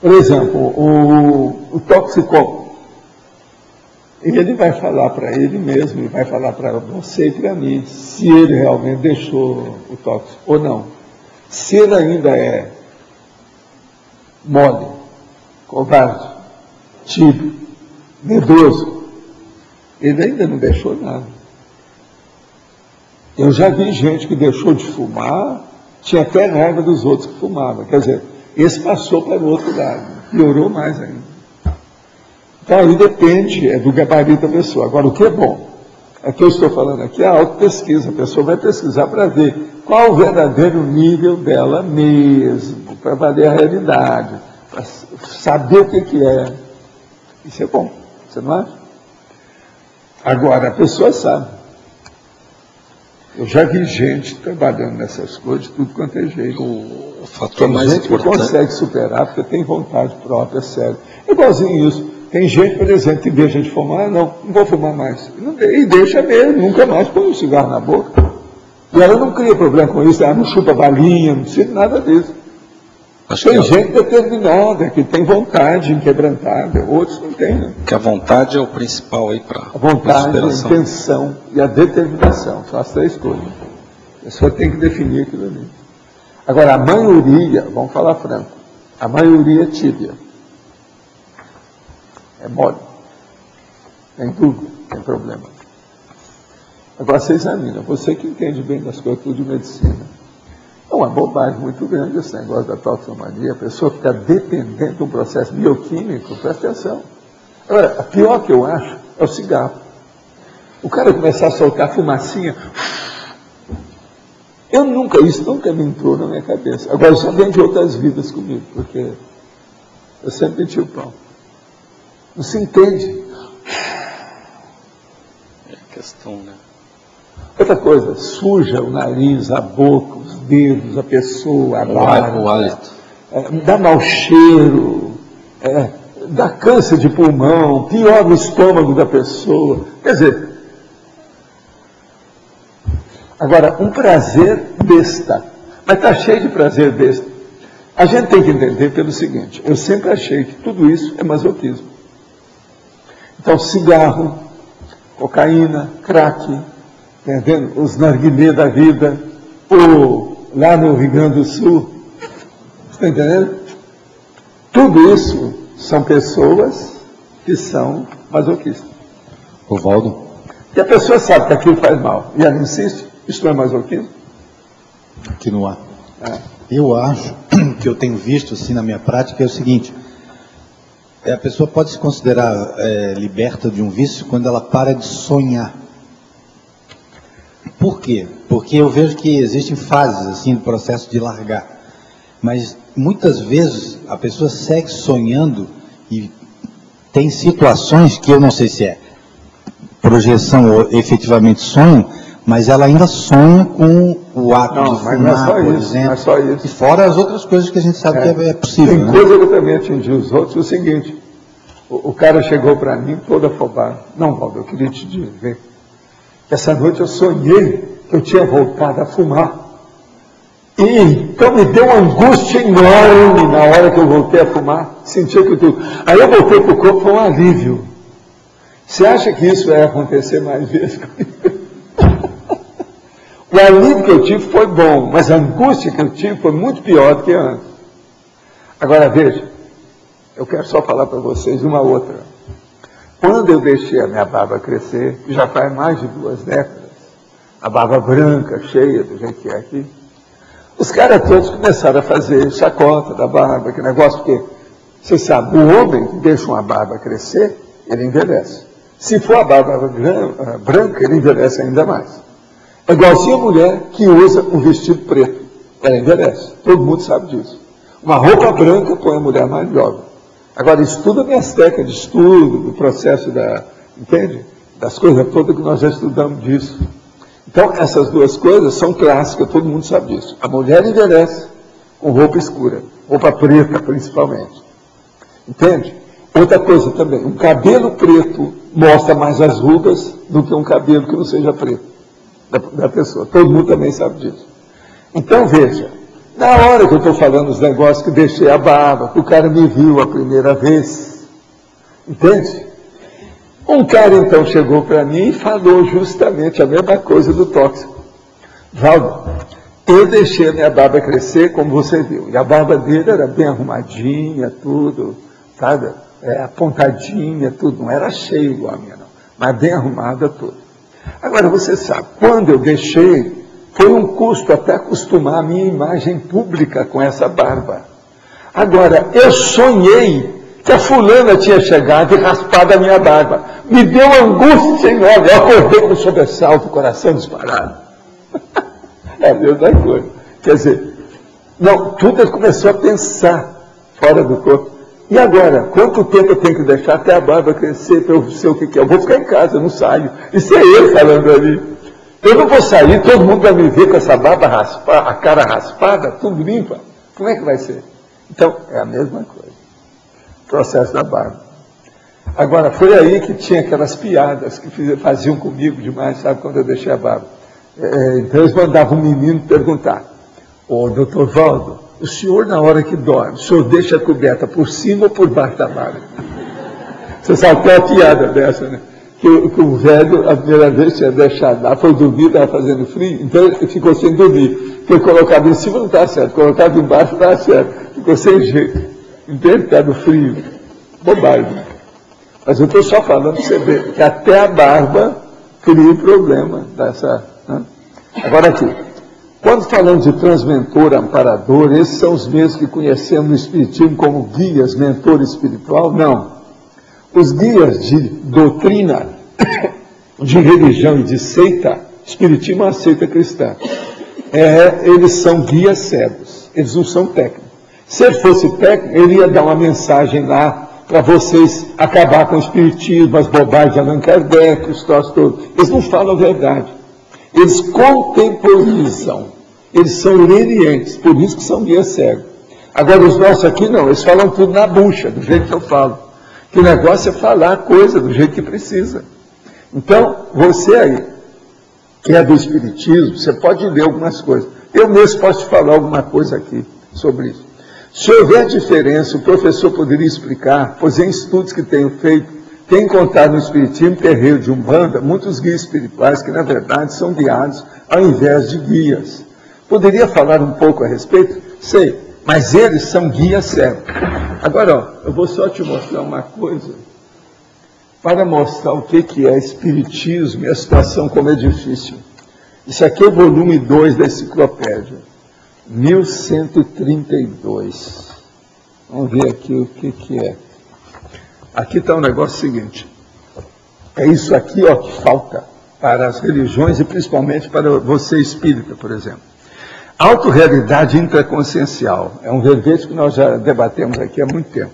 Por exemplo, o toxicólogo. Ele vai falar para ele mesmo, ele vai falar para você e para mim, se ele realmente deixou o tóxico ou não. Se ele ainda é mole, covarde, tímido, medroso, ele ainda não deixou nada. Eu já vi gente que deixou de fumar, tinha até raiva dos outros que fumavam. Quer dizer, esse passou para o outro lado, piorou mais ainda. Então, aí depende do gabarito da pessoa. Agora, o que é bom? É que eu estou falando aqui, a autopesquisa. A pessoa vai pesquisar para ver qual o verdadeiro nível dela mesmo, para valer a realidade, para saber o que é. Isso é bom, você não acha? Agora, a pessoa sabe. Eu já vi gente trabalhando nessas coisas, tudo quanto é jeito. O fator Tem mais gente que importante... consegue superar porque tem vontade própria, sério. Igualzinho isso. Tem gente, por exemplo, que deixa de fumar, não vou fumar mais. E deixa mesmo, nunca mais põe um cigarro na boca. E ela não cria problema com isso, ela não chupa balinha, não precisa nada disso. Tem gente determinada, que tem vontade inquebrantável, outros não têm. Né? Que a vontade é o principal aí para a vontade, a intenção e a determinação, são as três coisas. A pessoa tem que definir aquilo ali. Agora, a maioria, vamos falar franco, a maioria é tíbia. É mole. Tem dúvida, tem problema. Agora você examina, você que entende bem das coisas tudo de medicina. É uma bobagem muito grande esse negócio da toxicomania, a pessoa fica dependente de um processo bioquímico, presta atenção. Agora, a pior que eu acho é o cigarro. O cara começar a soltar fumacinha, isso nunca me entrou na minha cabeça. Agora, só vem de outras vidas comigo, porque eu sempre meti o pau. Não se entende. É questão, né? Outra coisa, suja o nariz, a boca, os dedos, a pessoa, a barba. O hálito. Dá mau cheiro, dá câncer de pulmão, pior no estômago da pessoa. Quer dizer, agora, um prazer besta, mas está cheio de prazer besta. A gente tem que entender pelo seguinte, eu sempre achei que tudo isso é masoquismo. Então, cigarro, cocaína, crack, entendendo? Os narguilé da vida, ou lá no Rio Grande do Sul, está entendendo? Tudo isso são pessoas que são masoquistas. Ovaldo? E a pessoa sabe que aquilo faz mal, e ela insiste, isso não é masoquismo? Aqui no ar. Eu acho que eu tenho visto assim na minha prática é o seguinte, a pessoa pode se considerar liberta de um vício quando ela para de sonhar. Por quê? Porque eu vejo que existem fases assim do processo de largar. Mas muitas vezes a pessoa segue sonhando e tem situações que eu não sei se é projeção ou efetivamente sonho, mas ela ainda sonha com o ato de fumar, por exemplo. Não é só isso. E fora as outras coisas que a gente sabe que é possível. Tem coisa que eu também atingi os outros. O seguinte, o cara chegou para mim todo afobado. Não, Valdo, eu queria te dizer. Essa noite eu sonhei que eu tinha voltado a fumar. E então me deu uma angústia enorme na hora que eu voltei a fumar. Sentia que tudo. Aí eu voltei para o corpo, foi um alívio. Você acha que isso vai acontecer mais vezes comigo? O alívio que eu tive foi bom, mas a angústia que eu tive foi muito pior do que antes. Agora veja, eu quero só falar para vocês uma outra. Quando eu deixei a minha barba crescer, que já faz mais de 2 décadas, a barba branca, cheia do jeito que é aqui, os caras todos começaram a fazer chacota da barba, que negócio, porque, você sabe, o homem que deixa uma barba crescer, ele envelhece. Se for a barba branca, ele envelhece ainda mais. É igualzinho a mulher que usa um vestido preto. Ela envelhece. Todo mundo sabe disso. Uma roupa branca põe a mulher mais jovem. Agora, estuda minhas técnicas de estudo, do processo entende? Das coisas todas que nós já estudamos disso. Então, essas duas coisas são clássicas, todo mundo sabe disso. A mulher envelhece com roupa escura, roupa preta principalmente. Entende? Outra coisa também, um cabelo preto mostra mais as rugas do que um cabelo que não seja preto da pessoa. Todo mundo também sabe disso. Então, veja, na hora que eu estou falando os negócios que deixei a barba, que o cara me viu a primeira vez, entende? Um cara então chegou para mim e falou justamente a mesma coisa do tóxico. Valdo, eu deixei a minha barba crescer, como você viu, e a barba dele era bem arrumadinha, tudo, sabe? Apontadinha, tudo, não era cheio igual a minha não, mas bem arrumada tudo. Agora você sabe, quando eu deixei, foi um custo até acostumar a minha imagem pública com essa barba. Agora, eu sonhei que a fulana tinha chegado e raspado a minha barba. Me deu angústia enorme, eu acordei com um sobressalto, o coração disparado. É a mesma coisa. Quer dizer, não, tudo começou a pensar fora do corpo. E agora, quanto tempo eu tenho que deixar até a barba crescer para eu ser o que é? Eu vou ficar em casa, eu não saio. Isso é ele falando ali. Eu não vou sair, todo mundo vai me ver com essa barba raspada, a cara raspada, tudo limpa. Como é que vai ser? Então, é a mesma coisa. Processo da barba. Agora, foi aí que tinha aquelas piadas que faziam comigo demais, sabe, quando eu deixei a barba. Então eles mandavam um menino perguntar: ô, doutor Valdo, o senhor na hora que dorme, o senhor deixa a coberta por cima ou por baixo da barba? Você sabe qual é a piada dessa, né? Que o velho, a primeira vez, tinha deixado lá, foi dormir, estava fazendo frio, então ele ficou sem dormir. Porque colocado em cima não está certo, colocado embaixo não está certo. Ficou sem jeito. Entende? Está no frio. Bobagem. Mas eu estou só falando para você ver que até a barba cria um problema dessa. Né? Agora aqui, quando falamos de transmentor, amparador, esses são os mesmos que conhecemos no Espiritismo como guias, mentor espiritual? Não. Os guias de doutrina, de religião e de seita, Espiritismo é uma seita cristã, eles são guias cegos, eles não são técnicos. Se ele fosse técnico, ele ia dar uma mensagem lá para vocês acabar com o Espiritismo, as bobagens de Allan Kardec, os troços todos. Eles não falam a verdade. Eles contemporizam, eles são lenientes, por isso que são guias cegos. Agora os nossos aqui não, eles falam tudo na bucha, do jeito que eu falo. Que o negócio é falar a coisa do jeito que precisa. Então, você aí, que é do Espiritismo, você pode ler algumas coisas. Eu mesmo posso te falar alguma coisa aqui sobre isso. Se houver diferença, o professor poderia explicar, pois em estudos que tenho feito, tem encontrado no Espiritismo, terreiro de Umbanda, muitos guias espirituais que, na verdade, são guiados ao invés de guias. Poderia falar um pouco a respeito? Sei. Mas eles são guias cegos. Agora, ó, eu vou só te mostrar uma coisa, para mostrar o que é Espiritismo e a situação como é difícil. Isso aqui é o volume 2 da enciclopédia, 1132. Vamos ver aqui o que é. Aqui está o negócio seguinte. É isso aqui, ó, que falta para as religiões e principalmente para você espírita, por exemplo. Autorrealidade intraconsciencial. É um verbete que nós já debatemos aqui há muito tempo.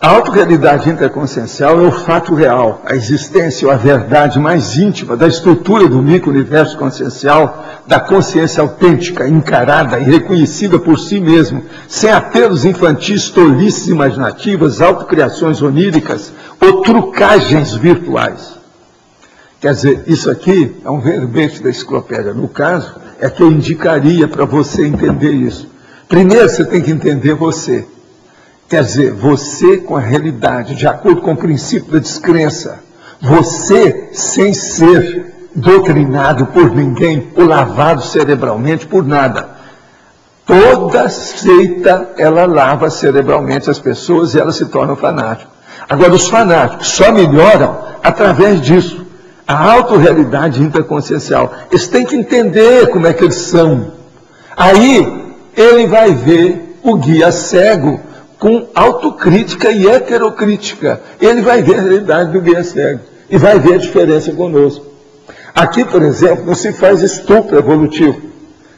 A autorrealidade intraconsciencial é o fato real, a existência ou a verdade mais íntima da estrutura do micro-universo consciencial, da consciência autêntica, encarada e reconhecida por si mesmo, sem apelos infantis, tolices imaginativas, autocriações oníricas ou trucagens virtuais. Quer dizer, isso aqui é um verbete da enciclopédia. No caso, é que eu indicaria para você entender isso. Primeiro, você tem que entender você. Quer dizer, você com a realidade, de acordo com o princípio da descrença. Você sem ser doutrinado por ninguém, ou lavado cerebralmente por nada. Toda seita, ela lava cerebralmente as pessoas e elas se tornam fanáticos. Agora, os fanáticos só melhoram através disso. A autorrealidade intraconsciencial. Eles têm que entender como é que eles são. Aí, ele vai ver o guia cego com autocrítica e heterocrítica. Ele vai ver a realidade do guia cego. E vai ver a diferença conosco. Aqui, por exemplo, não se faz estupro evolutivo.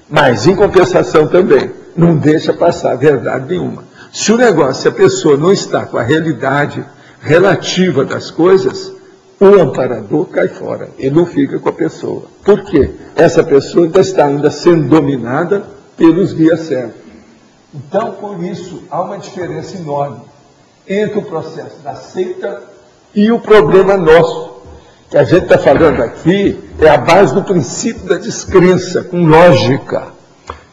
Mas, em compensação também, não deixa passar verdade nenhuma. Se o negócio, se a pessoa não está com a realidade relativa das coisas, o amparador cai fora, ele não fica com a pessoa. Por quê? Essa pessoa está ainda sendo dominada pelos guias cegos. Então, por isso, há uma diferença enorme entre o processo da seita e o problema nosso. Que a gente está falando aqui é a base do princípio da descrença, com lógica.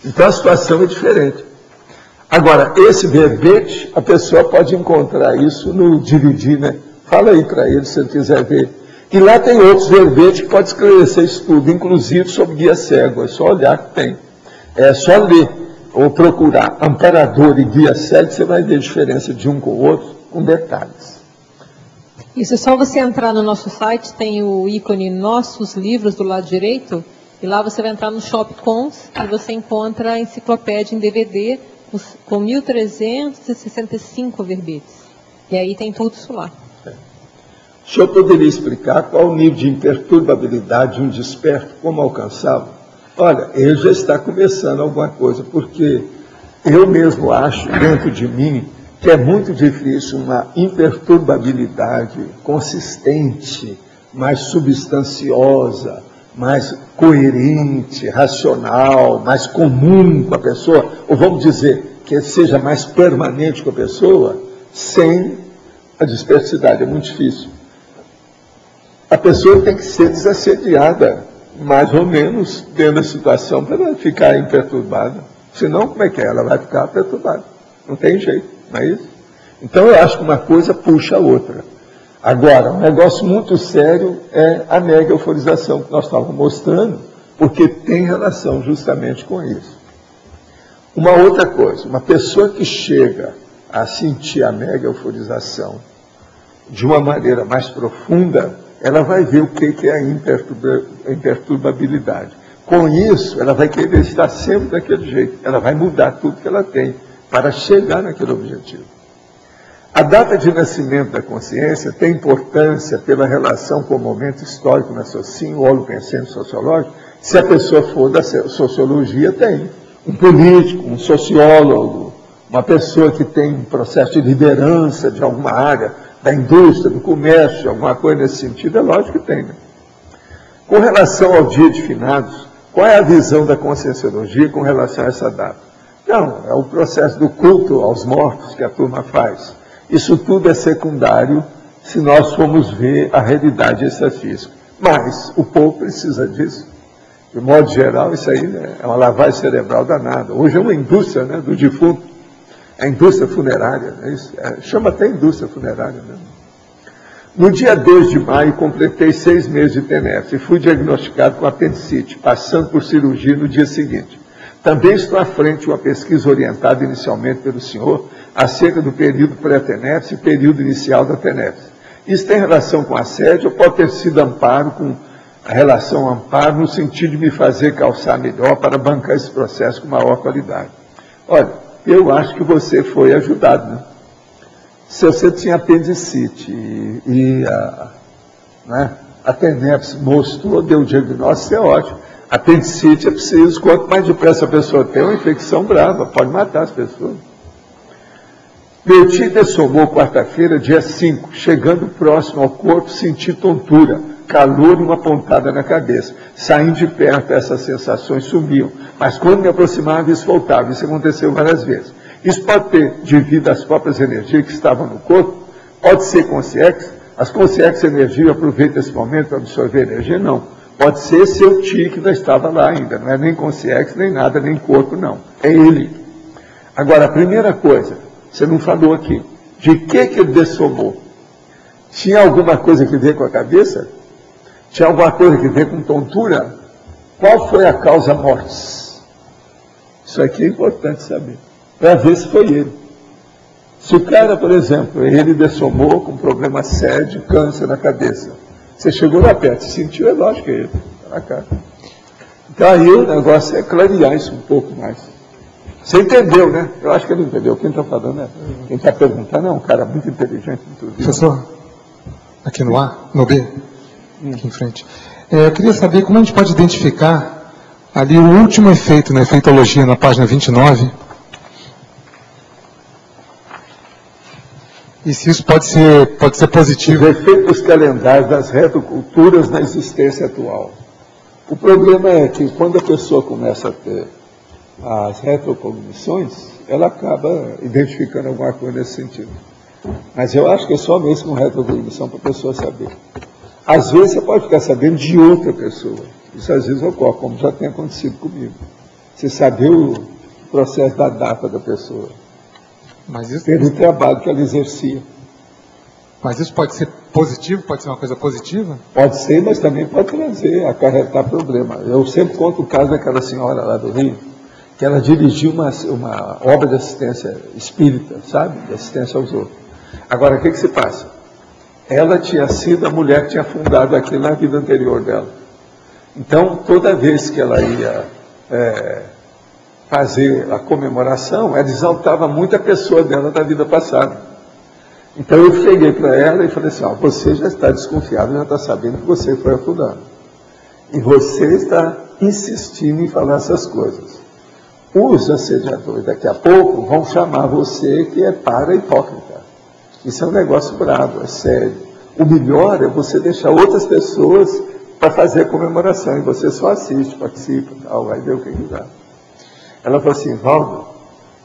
Então, a situação é diferente. Agora, esse verbete, a pessoa pode encontrar isso no Dividir, né? Fala aí para ele, se ele quiser ver. E lá tem outros verbetes que pode esclarecer isso tudo, inclusive sobre guia cego. É só olhar que tem. É só ler ou procurar amparador e guia cego, você vai ver a diferença de um com o outro, com detalhes. Isso é só você entrar no nosso site, tem o ícone Nossos Livros do lado direito, e lá você vai entrar no Shop Cons e você encontra a enciclopédia em DVD com 1.365 verbetes. E aí tem tudo isso lá. O senhor poderia explicar qual o nível de imperturbabilidade de um desperto, como alcançá-lo? Olha, ele já está começando alguma coisa, porque eu mesmo acho, dentro de mim, que é muito difícil uma imperturbabilidade consistente, mais substanciosa, mais coerente, racional, mais comum com a pessoa, ou vamos dizer, que seja mais permanente com a pessoa, sem a dispersidade. É muito difícil. A pessoa tem que ser desassediada, mais ou menos, dentro da situação, para ela ficar imperturbada. Senão, como é que é? Ela vai ficar perturbada. Não tem jeito, não é isso? Então, eu acho que uma coisa puxa a outra. Agora, um negócio muito sério é a mega euforização que nós estávamos mostrando, porque tem relação justamente com isso. Uma outra coisa, uma pessoa que chega a sentir a mega euforização de uma maneira mais profunda, ela vai ver o que é a imperturbabilidade. Com isso, ela vai querer estar sempre daquele jeito. Ela vai mudar tudo que ela tem para chegar naquele objetivo. A data de nascimento da consciência tem importância pela relação com o momento histórico no raciocínio, holopensênico sociológico. Se a pessoa for da sociologia, tem. Um político, um sociólogo, uma pessoa que tem um processo de liderança de alguma área, da indústria, do comércio, alguma coisa nesse sentido, é lógico que tem. Né? Com relação ao dia de finados, qual é a visão da conscienciologia com relação a essa data? Não, é o processo do culto aos mortos que a turma faz. Isso tudo é secundário se nós formos ver a realidade extrafísica. Mas o povo precisa disso. De modo geral, isso aí, né, é uma lavagem cerebral danada. Hoje é uma indústria, né, do defunto. É a indústria funerária. Né, chama até indústria funerária. Né? No dia 2 de maio, completei 6 meses de TENEPS e fui diagnosticado com apendicite, passando por cirurgia no dia seguinte. Também estou à frente de uma pesquisa orientada inicialmente pelo senhor acerca do período pré-TENEPS e período inicial da TENEPS. Isso tem relação com assédio ou pode ter sido amparo, com a relação amparo no sentido de me fazer calçar melhor para bancar esse processo com maior qualidade? Olha, eu acho que você foi ajudado, né? Se você tinha apendicite e a TENEPS mostrou, deu o diagnóstico, é ótimo. Apendicite é preciso, quanto mais depressa a pessoa tem, uma infecção brava, pode matar as pessoas. Meu tio dessomou quarta-feira, dia 5, chegando próximo ao corpo, senti tontura, calor e uma pontada na cabeça. Saindo de perto, essas sensações sumiam, mas quando me aproximava, isso voltava. Isso aconteceu várias vezes. Isso pode ter, devido às próprias energias que estavam no corpo, pode ser consciência. As consciências energia aproveitam esse momento para absorver energia? Não. Pode ser seu tio que não estava lá ainda, não é nem consciência, nem nada, nem corpo, não. É ele. Agora, a primeira coisa, você não falou aqui, de que ele dessomou? Tinha alguma coisa a ver com a cabeça? Tinha alguma coisa a ver com tontura? Qual foi a causa mortis? Isso aqui é importante saber, para ver se foi ele. Se o cara, por exemplo, ele dessomou com problema sério, câncer na cabeça, você chegou lá perto, se sentiu, é lógico que é ele. Tá na cara. Então aí o negócio é clarear isso um pouco mais. Você entendeu, né? Eu acho que ele entendeu. Quem está falando é. Quem está perguntando é um cara muito inteligente. Muito Professor, aqui no A, no B, aqui em frente. Eu queria saber como a gente pode identificar ali o último efeito na efeitologia, na página 29. E se isso pode ser positivo. Os efeitos calendários das retroculturas na existência atual. O problema é que quando a pessoa começa a ter as retrocognições, ela acaba identificando alguma coisa nesse sentido. Mas eu acho que é só mesmo com retrocognição para a pessoa saber. Às vezes você pode ficar sabendo de outra pessoa. Isso às vezes ocorre, como já tem acontecido comigo. Você saber o processo da data da pessoa. Mas isso, pelo trabalho que ela exercia. Mas isso pode ser positivo? Pode ser uma coisa positiva? Pode ser, mas também pode trazer, acarretar problema. Eu sempre conto o caso daquela senhora lá do Rio, que ela dirigiu uma obra de assistência espírita, sabe? De assistência aos outros. Agora, o que se passa? Ela tinha sido a mulher que tinha fundado aquilo na vida anterior dela. Então, toda vez que ela ia fazer a comemoração, ela exaltava muito a pessoa dela da vida passada. Então, eu cheguei para ela e falei assim, você já está desconfiado, já está sabendo que você foi a fulana. E você está insistindo em falar essas coisas. Os assediadores daqui a pouco vão chamar você que é para-hipócrita. Isso é um negócio bravo, é sério. O melhor é você deixar outras pessoas para fazer a comemoração, e você só assiste, participa, tal, vai ver o que dá. Ela falou assim, Valdo,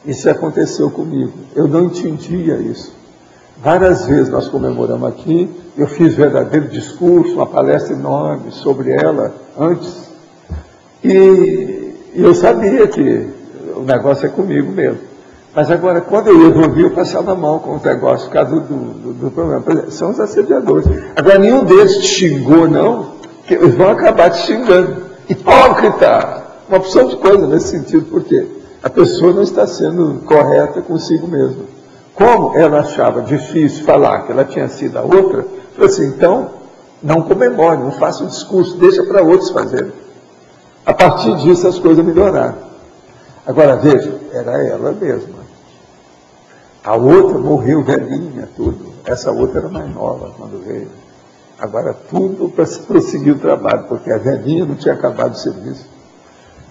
isso aconteceu comigo, eu não entendia isso. Várias vezes nós comemoramos aqui, eu fiz verdadeiro discurso, uma palestra enorme sobre ela antes, e eu sabia que o negócio é comigo mesmo. Mas agora, quando eu evolvi, eu passava mal com o negócio, por causa do problema. Por exemplo, são os assediadores. Agora, nenhum deles te xingou, não, que eles vão acabar te xingando. Hipócrita! Uma opção de coisa nesse sentido, por quê? A pessoa não está sendo correta consigo mesma. Como ela achava difícil falar que ela tinha sido a outra, falou assim, então, não comemore, não faça um discurso, deixa para outros fazerem. A partir disso, as coisas melhoraram. Agora, veja, era ela mesma. A outra morreu velhinha, tudo. Essa outra era mais nova quando veio. Agora, tudo para prosseguir o trabalho, porque a velhinha não tinha acabado o serviço.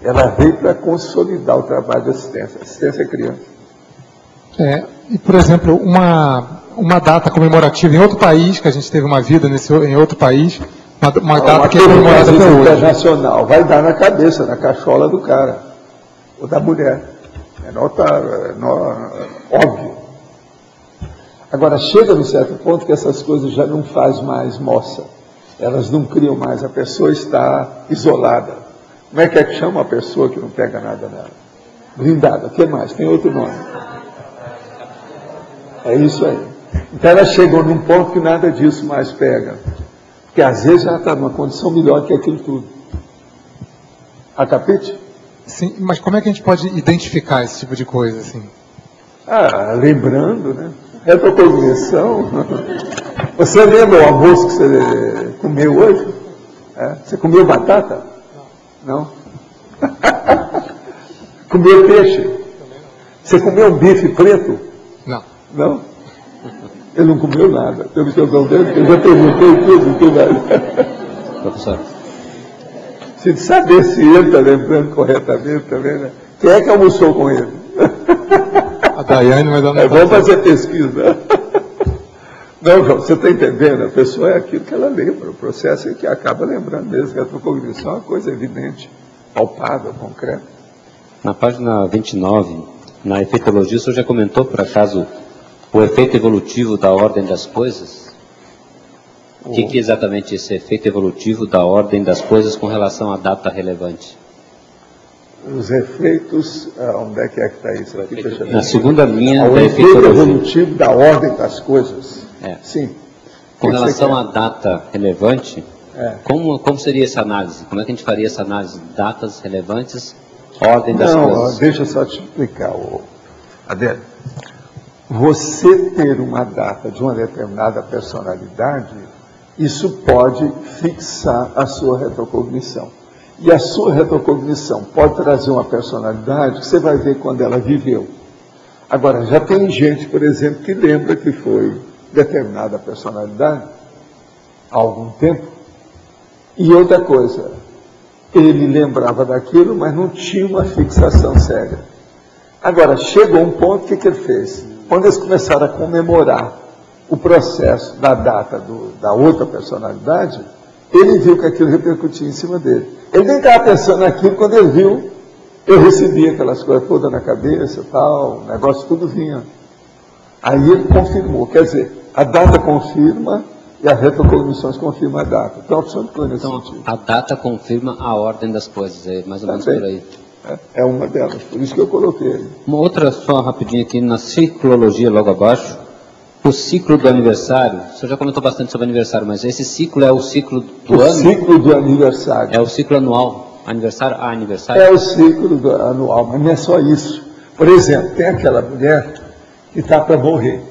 Ela veio para consolidar o trabalho de assistência. Assistência à criança. E, por exemplo, uma data comemorativa em outro país, que a gente teve uma vida em outro país, uma data que é comemorada até hoje. Internacional, vai dar na cabeça, na cachola do cara, ou da mulher. É notável, óbvio. Agora, chega num certo ponto que essas coisas já não faz mais moça. Elas não criam mais, a pessoa está isolada. Como é que chama a pessoa que não pega nada nela? Blindada, o que mais? Tem outro nome. É isso aí. Então elas chegam num ponto que nada disso mais pega. Porque às vezes ela está numa condição melhor que aquilo tudo. A capite? Sim, mas como é que a gente pode identificar esse tipo de coisa, assim? Lembrando, né? Retrocognição. Você lembra o almoço que você comeu hoje? Você comeu batata? Não? Comeu peixe? Você comeu um bife preto? Não. Não? Ele não comeu nada. Pelo que eu estou vendo, eu já perguntei tudo mais. Professor. Se saber se ele está lembrando corretamente também, né? Quem é que almoçou com ele? A Daiane, mas ela não vamos fazer pesquisa. Não, João, você está entendendo? A pessoa é aquilo que ela lembra. O processo é que acaba lembrando mesmo. Que a retrocognição é uma coisa evidente, palpável, concreta. Na página 29, na efeitologia, o senhor já comentou, por acaso, o efeito evolutivo da ordem das coisas? O que é exatamente esse efeito evolutivo da ordem das coisas com relação à data relevante? Os efeitos, onde é que está isso? Aqui, na segunda linha da efeito evolutivo da ordem das coisas. Sim. Com relação à data relevante, como seria essa análise? Como é que a gente faria essa análise? Datas relevantes, ordem das coisas? Não, deixa eu só te explicar, Adélio. Você ter uma data de uma determinada personalidade, isso pode fixar a sua retrocognição. E a sua retrocognição pode trazer uma personalidade que você vai ver quando ela viveu. Agora, já tem gente, por exemplo, que lembra que foi determinada personalidade há algum tempo. E outra coisa, ele lembrava daquilo, mas não tinha uma fixação séria. Agora, chegou um ponto, o que ele fez? Quando eles começaram a comemorar o processo da data da outra personalidade, ele viu que aquilo repercutia em cima dele. Ele nem estava pensando naquilo, quando ele viu, eu recebia aquelas coisas todas na cabeça, tal, o negócio tudo vinha. Aí ele confirmou, quer dizer, a data confirma e as retrocognições confirmam a data. Então, a opção de coisa nesse sentido. A data confirma a ordem das coisas, é mais ou menos por aí. É uma delas, por isso que eu coloquei. Uma outra só rapidinho aqui, na ciclologia logo abaixo, o ciclo do aniversário, o senhor já comentou bastante sobre aniversário, mas esse ciclo é o ciclo do ano? O ciclo do aniversário. É o ciclo anual, aniversário a aniversário? É o ciclo anual, mas não é só isso. Por exemplo, tem aquela mulher que está para morrer.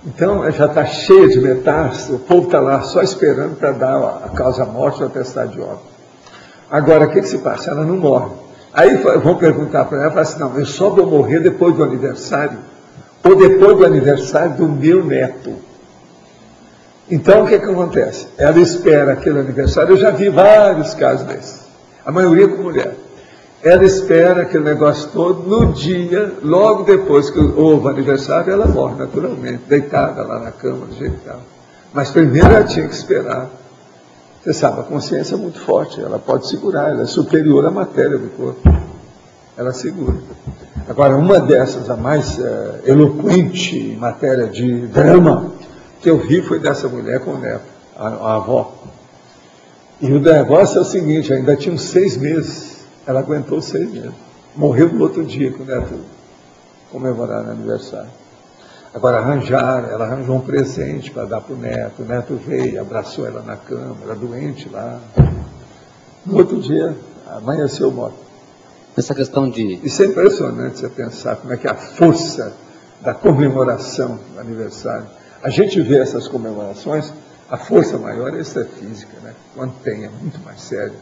Então, ela já está cheia de metástase, o povo está lá só esperando para dar a causa-morte ou a atestado de óbito. Agora, o que se passa? Ela não morre. Aí vão perguntar para ela, assim, não, eu só vou morrer depois do aniversário, ou depois do aniversário do meu neto. Então, o que acontece? Ela espera aquele aniversário, eu já vi vários casos desses, a maioria com mulher. Ela espera aquele negócio todo, no dia, logo depois que houve o aniversário, ela morre naturalmente, deitada lá na cama, do jeito que estava. Mas primeiro ela tinha que esperar Você sabe, a consciência é muito forte, ela pode segurar, ela é superior à matéria do corpo. Ela segura. Agora, uma dessas, a mais eloquente em matéria de drama, que eu vi foi dessa mulher com o neto, a avó. E o negócio é o seguinte, ainda tinha uns 6 meses, ela aguentou 6 meses. Morreu no outro dia que o neto comemorar o aniversário. Agora ela arranjou um presente para dar para o neto veio, abraçou ela na cama, era doente lá. No outro dia, amanheceu morto. Essa questão de... Isso é impressionante você pensar como é que a força da comemoração do aniversário. A gente vê essas comemorações, a força maior é extrafísica, né? Quando tem, é muito mais sério.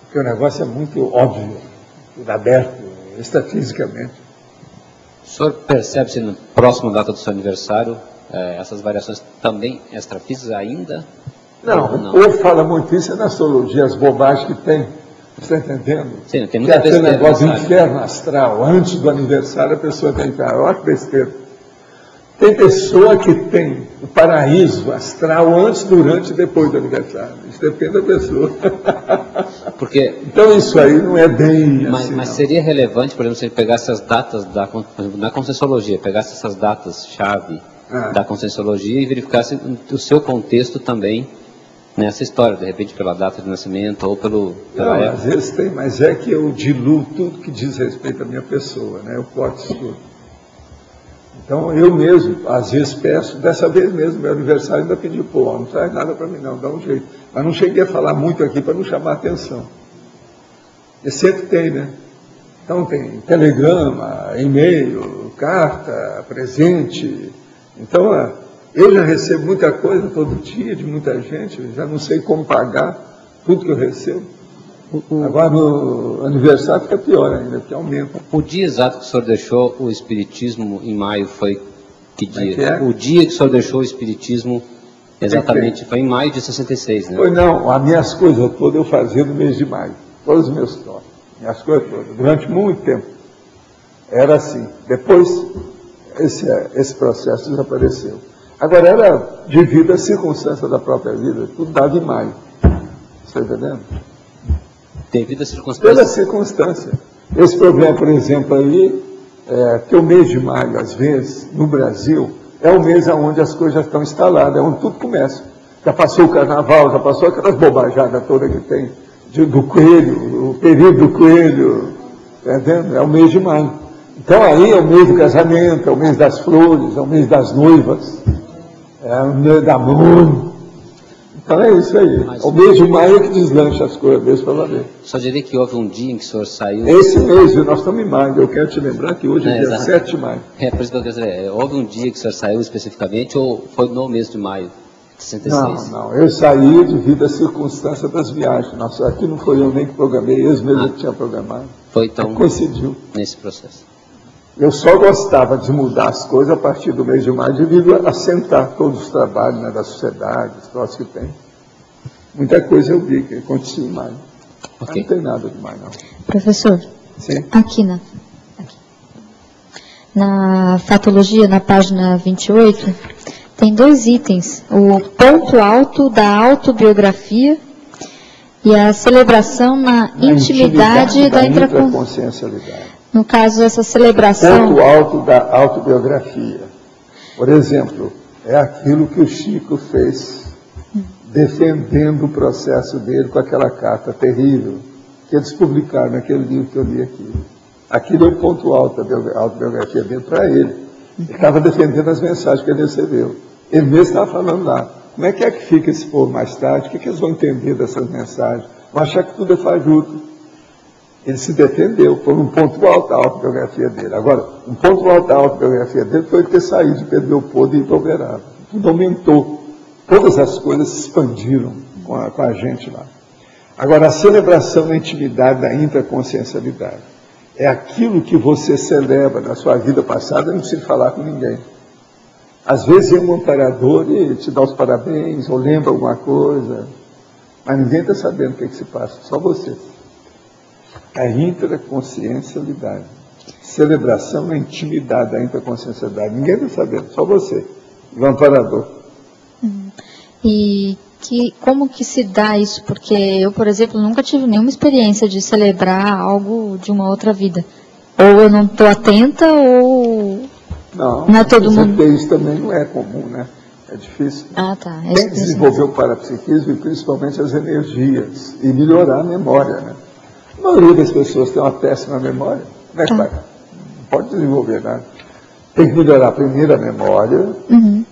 Porque o negócio é muito óbvio, tudo aberto, extrafisicamente. O senhor percebe se na próxima data do seu aniversário, essas variações também extrafísicas ainda? Não, o povo fala muito isso na astrologia, as bobagens que tem. Você está entendendo? Sim, tem que muita é aquele besteira, negócio do sabe? inferno astral. Antes do aniversário, a pessoa tem que falar, olha que besteira. Tem pessoa que tem o paraíso astral antes, durante e depois do aniversário. Isso depende da pessoa. Porque, então isso aí não é bem mas, assim. mas não. seria relevante, por exemplo, se ele pegasse as datas por exemplo, na Conscienciologia, pegasse essas datas-chave da Conscienciologia e verificasse o seu contexto também nessa história, de repente pela data de nascimento ou pela Não, época. às vezes tem, mas é que eu diluo tudo que diz respeito à minha pessoa, né? Eu corto isso tudo. Então eu mesmo, às vezes peço, dessa vez mesmo, meu aniversário ainda pedi, pô, não traz nada para mim não, dá um jeito. Mas não cheguei a falar muito aqui para não chamar a atenção. E sempre tem, né? Então tem telegrama, e-mail, carta, presente. Então eu já recebo muita coisa todo dia de muita gente, eu já não sei como pagar tudo que eu recebo. Agora no aniversário fica pior ainda, porque aumenta. O dia exato que o senhor deixou o Espiritismo em maio foi que dia? Que é? O dia que o senhor deixou o Espiritismo exatamente foi em maio de 66, né? Foi não, as minhas coisas todas eu fazia no mês de maio, todos os meus troços, minhas coisas todas, durante muito tempo. Era assim. Depois esse processo desapareceu. Agora era devido às circunstâncias da própria vida, tudo dava em maio. Você está entendendo? Devido às circunstâncias? Pela circunstância. Esse problema, por exemplo, aí, que o mês de maio, às vezes, no Brasil, é o mês onde as coisas já estão instaladas, é onde tudo começa. Já passou o carnaval, já passou aquelas bobajadas todas que tem, do coelho, o período do coelho, tá entendendo? É o mês de maio. Então aí é o mês do casamento, é o mês das flores, é o mês das noivas, é o mês da mão. Então é isso aí. O mês de maio é que deslancha as coisas, Deus para valer. Só diria que houve um dia em que o senhor saiu... Esse mês, viu? Nós estamos em maio. Eu quero te lembrar que hoje é dia 7 de maio. Por isso que eu quero dizer, houve um dia que o senhor saiu especificamente ou foi no mês de maio de 66? Não. Eu saí devido à circunstância das viagens. Nossa, aqui não foi eu nem que programei, eles mesmo que tinha programado. Foi então coincidiu nesse processo. Eu só gostava de mudar as coisas a partir do mês de maio, devido a assentar todos os trabalhos, né, da sociedade, os troços que tem. Muita coisa eu vi que acontecia em maio. Okay. Não tem nada de maio, não. Professor, sim? Aqui na fatologia, na página 28, tem 2 itens. O ponto alto da autobiografia e a celebração na intimidade da intraconsciencialidade. No caso, essa celebração... Ponto alto da autobiografia. Por exemplo, é aquilo que o Chico fez, defendendo o processo dele com aquela carta terrível, que eles publicaram naquele livro que eu li aqui. Aquilo é o ponto alto da autobiografia dele para ele. Ele estava defendendo as mensagens que ele recebeu. Ele mesmo estava falando lá. Como é que fica esse povo mais tarde? O que eles vão entender dessas mensagens? Vão achar que tudo é fajuto. Ele se defendeu, foi um ponto alto da autobiografia dele. Agora, um ponto alto da autobiografia dele foi ter saído de Pedro Leopoldo e ir para Uberaba. Tudo aumentou. Todas as coisas se expandiram com a gente lá. Agora, a celebração da intimidade da intraconsciencialidade é aquilo que você celebra na sua vida passada, não precisa falar com ninguém. Às vezes vem um amparador e te dá os parabéns, ou lembra alguma coisa, mas ninguém está sabendo o que se passa, só você. A intraconsciencialidade. Celebração na intimidade da intraconsciencialidade. Ninguém está sabendo, só você. O amparador. E como que se dá isso? Porque eu, por exemplo, nunca tive nenhuma experiência de celebrar algo de uma outra vida. Ou eu não estou atenta, ou não é todo mundo. Isso também não é comum, né? É difícil. Ah, tá. Tem que desenvolver o parapsiquismo e principalmente as energias e melhorar a memória, né? A maioria das pessoas tem uma péssima memória. Como é que vai? Não pode desenvolver nada. Tem que melhorar primeiro a memória,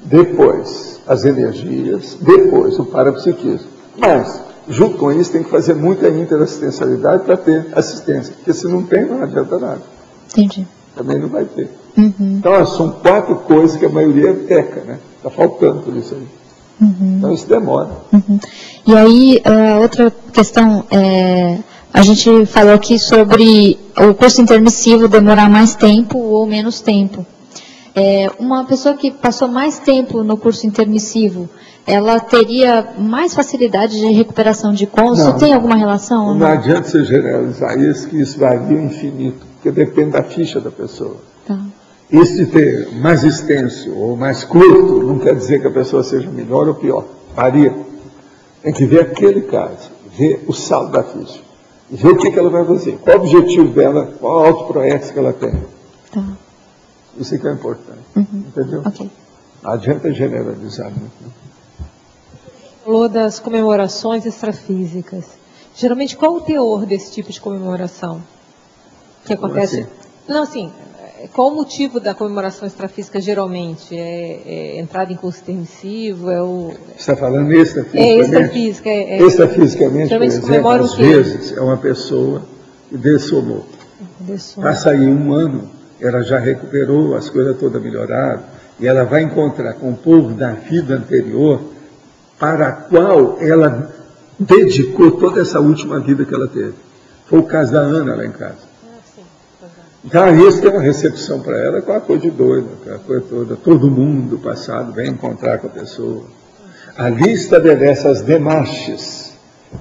depois as energias, depois o parapsiquismo. Mas, junto com isso, tem que fazer muita interassistencialidade para ter assistência. Porque se não tem, não adianta nada. Entendi. Também não vai ter. Então, são 4 coisas que a maioria peca, né? Está faltando por isso aí. Então, isso demora. E aí, outra questão, a gente falou aqui sobre o curso intermissivo demorar mais tempo ou menos tempo. Uma pessoa que passou mais tempo no curso intermissivo, ela teria mais facilidade de recuperação de cônscio? Tem alguma relação? Não adianta você generalizar isso, que isso varia infinito, porque depende da ficha da pessoa. Tá. Isso de ter mais extenso ou mais curto, não quer dizer que a pessoa seja melhor ou pior. Varia. Tem que ver aquele caso, ver o saldo da ficha. E ver o que ela vai fazer. Qual o objetivo dela, qual a autoproex que ela tem. Tá. Isso que é importante. Entendeu? Okay. Não adianta generalizar muito. Falou das comemorações extrafísicas. Geralmente, qual o teor desse tipo de comemoração? Que acontece? Assim? Não, assim, qual o motivo da comemoração extrafísica geralmente? É entrada em curso intermissivo? Você está falando extrafisicamente? Extrafísica. Extrafisicamente, por exemplo, às vezes é uma pessoa que dessomou. Passa aí 1 ano, ela já recuperou, as coisas todas melhoraram, e ela vai encontrar com o povo da vida anterior, para a qual ela dedicou toda essa última vida que ela teve. Foi o caso da Ana lá em casa. Então, isso tem uma recepção para ela, com a coisa de doida, aquela coisa toda. Todo mundo do passado vem encontrar com a pessoa. Ali estabelece as demarches,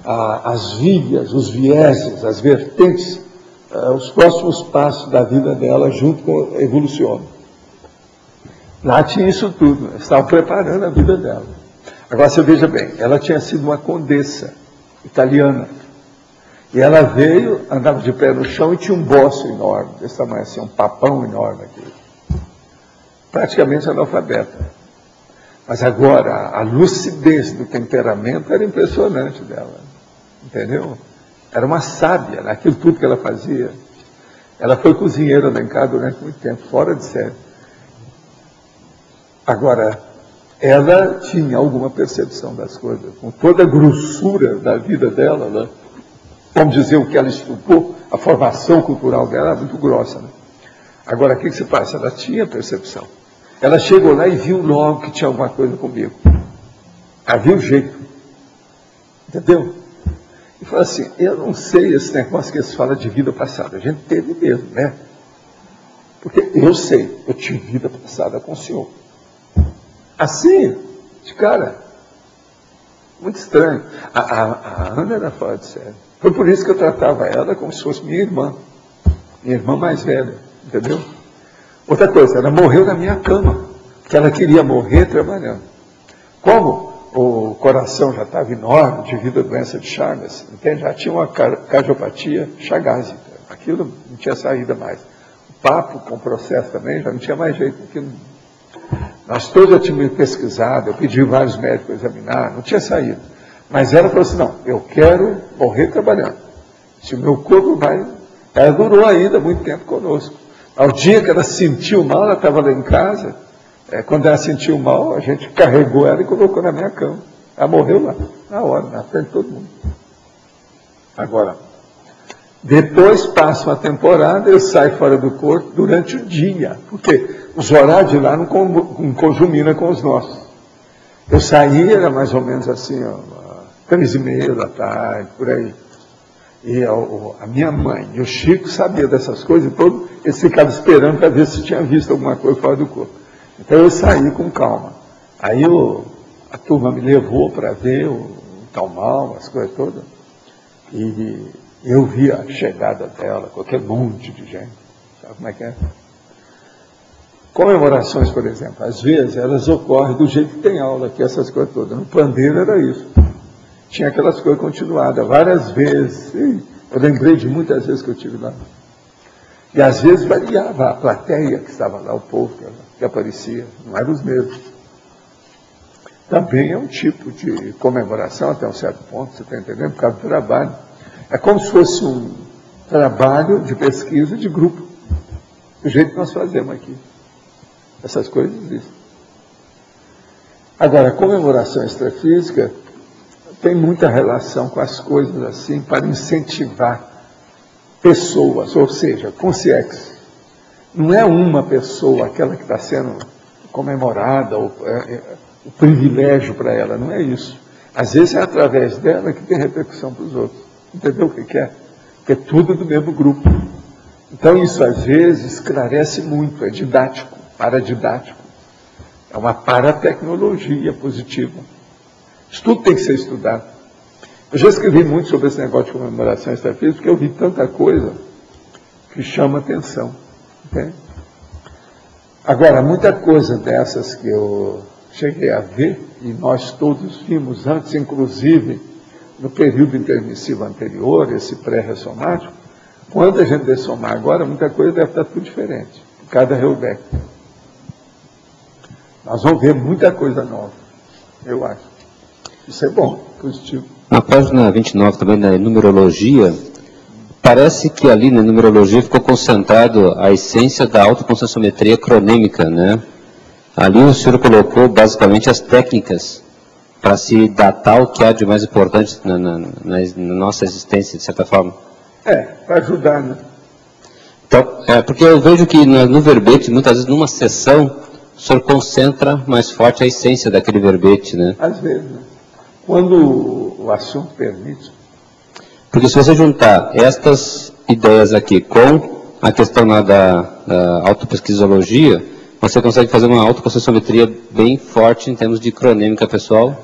as vias, os vieses, as vertentes, os próximos passos da vida dela junto com Evoluciona. Lá tinha isso tudo, estavam preparando a vida dela. Agora você veja bem, ela tinha sido uma condessa italiana. E ela veio, andava de pé no chão e tinha um bosso enorme, desse tamanho assim, um papão enorme aqui. Praticamente analfabeta. Mas agora, a lucidez do temperamento era impressionante dela. Entendeu? Era uma sábia naquilo tudo que ela fazia. Ela foi cozinheira lá em casa durante muito tempo, fora de série. Agora, ela tinha alguma percepção das coisas. Com toda a grossura da vida dela, né? Vamos dizer o que ela estudou, a formação cultural dela era muito grossa. Né? Agora, o que se passa? Ela tinha percepção. Ela chegou lá e viu logo que tinha alguma coisa comigo. Ela viu o jeito. Entendeu? E falou assim, eu não sei esse negócio que se fala de vida passada. A gente teve mesmo, né? Porque eu sei, eu tive vida passada com o senhor. Assim, de cara. Muito estranho. A Ana era fora de série. Foi por isso que eu tratava ela como se fosse minha irmã mais velha, entendeu? Outra coisa, ela morreu na minha cama, porque ela queria morrer trabalhando. Como o coração já estava enorme devido à doença de Chagas, entende? Já tinha uma cardiopatia chagásica, aquilo não tinha saída mais. O papo com o processo também já não tinha mais jeito, aquilo. Nós todos já tínhamos pesquisado, eu pedi vários médicos examinar, não tinha saída. Mas ela falou assim, não, eu quero morrer trabalhando. Se o meu corpo vai... Ela durou ainda muito tempo conosco. Ao dia que ela sentiu mal, ela estava lá em casa, quando ela sentiu mal, a gente carregou ela e colocou na minha cama. Ela morreu lá, na hora, na frente de todo mundo. Agora, depois passa uma temporada, eu saio fora do corpo durante o dia, porque os horários de lá não conjuminam com os nossos. Eu saía, era mais ou menos assim, 3h30 da tarde, por aí. E a minha mãe e o Chico sabiam dessas coisas, e todos eles ficavam esperando para ver se tinha visto alguma coisa fora do corpo. Então eu saí com calma. Aí a turma me levou para ver o Talmal, as coisas todas. E eu vi a chegada dela com aquele monte de gente. Sabe como é que é? Comemorações, por exemplo, às vezes elas ocorrem do jeito que tem aula aqui, essas coisas todas. No pandeiro era isso. tinha aquelas coisas continuadas, várias vezes. Eu lembrei de muitas vezes que eu tive lá. E às vezes variava a plateia que estava lá, o povo que aparecia, não eram os mesmos. Também é um tipo de comemoração até um certo ponto, você está entendendo? Por causa do trabalho. É como se fosse um trabalho de pesquisa de grupo, do jeito que nós fazemos aqui. Essas coisas existem. Agora, a comemoração extrafísica tem muita relação com as coisas assim, para incentivar pessoas, ou seja, consciência. Não é uma pessoa aquela que está sendo comemorada, o privilégio para ela, não é isso. Às vezes é através dela que tem repercussão para os outros. Entendeu o que é? Porque é tudo do mesmo grupo. Então isso às vezes esclarece muito, é didático, paradidático. É uma paratecnologia positiva. Isso tudo tem que ser estudado. Eu já escrevi muito sobre esse negócio de comemoração extrafísica, porque eu vi tanta coisa que chama atenção. Entende? Agora, muita coisa dessas que eu cheguei a ver, e nós todos vimos antes, inclusive no período intermissivo anterior, esse pré-ressomático, quando a gente dessomar agora, muita coisa deve estar tudo diferente, em cada reudec. Nós vamos ver muita coisa nova, eu acho. Isso é bom, positivo. Na página 29 também, na numerologia, parece que ali na numerologia ficou concentrado a essência da autoconsenssometria cronêmica, né? Ali o senhor colocou basicamente as técnicas para se datar o que há de mais importante na nossa existência, de certa forma. Para ajudar, né? Então, porque eu vejo que no verbete, muitas vezes numa sessão, o senhor concentra mais forte a essência daquele verbete, né? Às vezes, né? Quando o assunto permite. Porque se você juntar estas ideias aqui com a questão da autopesquisologia, você consegue fazer uma autoconsenssometria bem forte em termos de cronêmica pessoal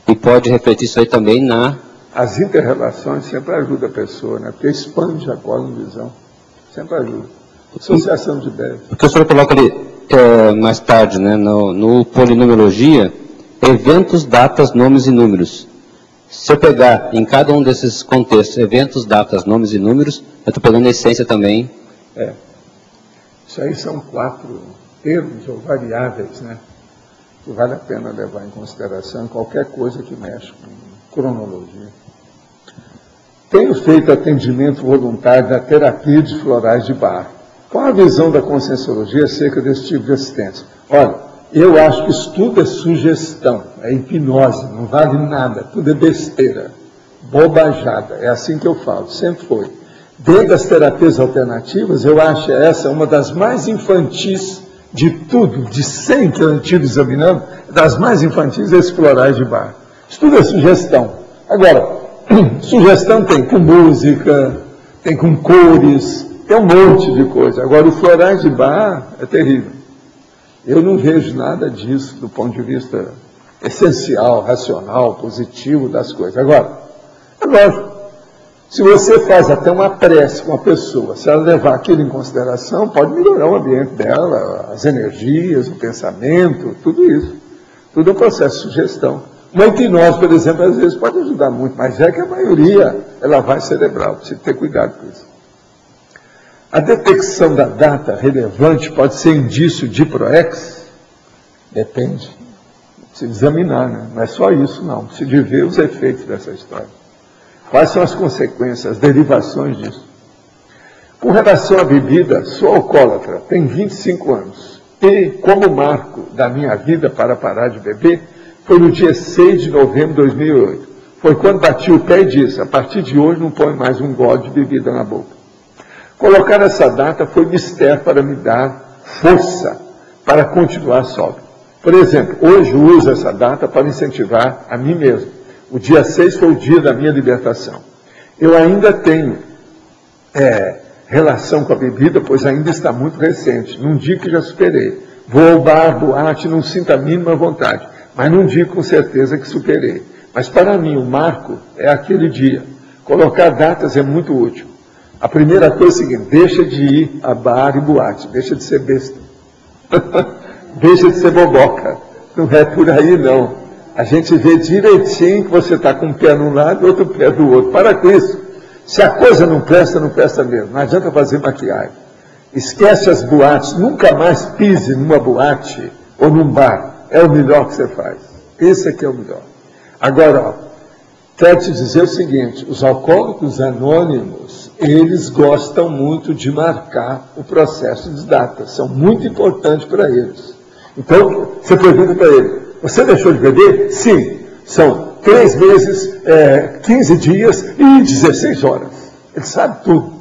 e pode refletir isso aí também na... As inter-relações sempre ajudam a pessoa, né? Porque expande a cosmovisão. Sempre ajuda. Associação de ideias. Porque o senhor coloca ali mais tarde, né, no polinomiologia, eventos, datas, nomes e números. Se eu pegar em cada um desses contextos, eventos, datas, nomes e números, eu estou pegando a essência também. Isso aí são 4 termos ou variáveis, né? Que vale a pena levar em consideração em qualquer coisa que mexe com cronologia. Tenho feito atendimento voluntário da terapia de florais de Bach. Qual a visão da conscienciologia acerca desse tipo de assistência? Olha, eu acho que isso tudo é sugestão, é hipnose, não vale nada, tudo é besteira, bobajada, é assim que eu falo, sempre foi. Dentro das terapias alternativas, eu acho essa uma das mais infantis de tudo, de 100 que eu tive examinando, das mais infantis é esse florais de Bach. Isso tudo é sugestão. Agora, sugestão tem com música, tem com cores, tem um monte de coisa. Agora, o florais de Bach é terrível. Eu não vejo nada disso do ponto de vista essencial, racional, positivo das coisas. Agora, é lógico, se você faz até uma prece com a pessoa, se ela levar aquilo em consideração, pode melhorar o ambiente dela, as energias, o pensamento, tudo isso. Tudo é um processo de sugestão. Uma hipnose, por exemplo, às vezes pode ajudar muito, mas é que a maioria é lavagem cerebral, precisa ter cuidado com isso. A detecção da data relevante pode ser indício de PROEX? Depende. Precisa examinar, né? Não é só isso, não. Precisa ver os efeitos dessa história. Quais são as consequências, as derivações disso? Com relação à bebida, sou alcoólatra, tenho 25 anos. E, como marco da minha vida para parar de beber, foi no dia 6 de novembro de 2008. Foi quando bati o pé e disse, a partir de hoje não põe mais um gole de bebida na boca. Colocar essa data foi mistério para me dar força para continuar sóbrio. Por exemplo, hoje eu uso essa data para incentivar a mim mesmo. O dia 6 foi o dia da minha libertação. Eu ainda tenho relação com a bebida, pois ainda está muito recente. Num dia que já superei. Vou ao bar, boate, não sinto a mínima vontade. Mas não digo com certeza que superei. Mas para mim o marco é aquele dia. Colocar datas é muito útil. A primeira coisa é a seguinte, deixa de ir a bar e boate, deixa de ser besta. Deixa de ser boboca. Não é por aí não. A gente vê direitinho que você está com um pé num lado e outro pé do outro. Para com isso. Se a coisa não presta, não presta mesmo. Não adianta fazer maquiagem. Esquece as boates. Nunca mais pise numa boate ou num bar. É o melhor que você faz. Esse aqui é o melhor. Agora, ó, quero te dizer o seguinte, os alcoólicos anônimos, eles gostam muito de marcar o processo de data. São muito importantes para eles. Então, você pergunta para ele, você deixou de beber? Sim. São 3 meses, 15 dias e 16 horas. Ele sabe tudo.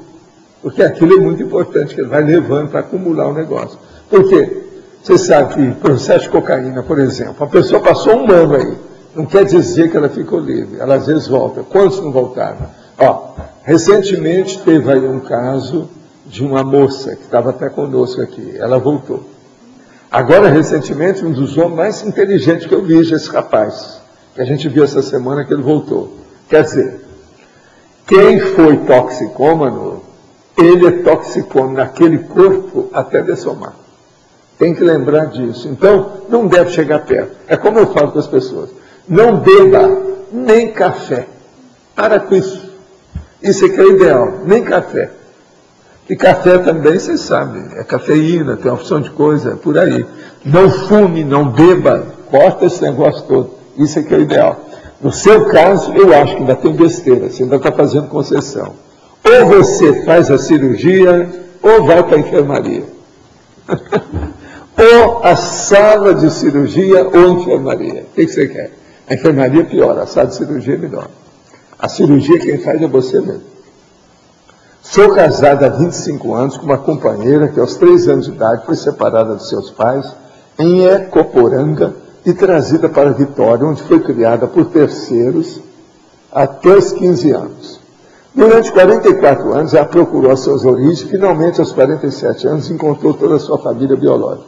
Porque aquilo é muito importante, que ele vai levando para acumular o negócio. Por quê? Você sabe que processo de cocaína, por exemplo, a pessoa passou 1 ano aí. Não quer dizer que ela ficou livre. Ela às vezes volta. Quantos não voltaram? Ó, recentemente teve aí um caso de uma moça que estava até conosco aqui. Ela voltou. Agora, recentemente, um dos homens mais inteligentes que eu vi, esse rapaz, que a gente viu essa semana que ele voltou. Quer dizer, quem foi toxicômano, ele é toxicômano naquele corpo até dessomar. Tem que lembrar disso. Então, não deve chegar perto. É como eu falo com as pessoas. Não beba nem café. Para com isso. Isso é que é o ideal. Nem café. E café também, vocês sabem, é cafeína, tem uma opção de coisa, é por aí. Não fume, não beba, corta esse negócio todo. Isso é que é o ideal. No seu caso, eu acho que ainda tem besteira, você ainda está fazendo concessão. Ou você faz a cirurgia, ou vai para a enfermaria. Ou a sala de cirurgia, ou a enfermaria. O que você quer? A enfermaria é pior, a sala de cirurgia é melhor. A cirurgia quem faz é você mesmo. Sou casado há 25 anos com uma companheira que aos 3 anos de idade foi separada dos seus pais em Ecoporanga e trazida para Vitória, onde foi criada por terceiros até os 15 anos. Durante 44 anos, ela procurou as suas origens e, finalmente, aos 47 anos, encontrou toda a sua família biológica.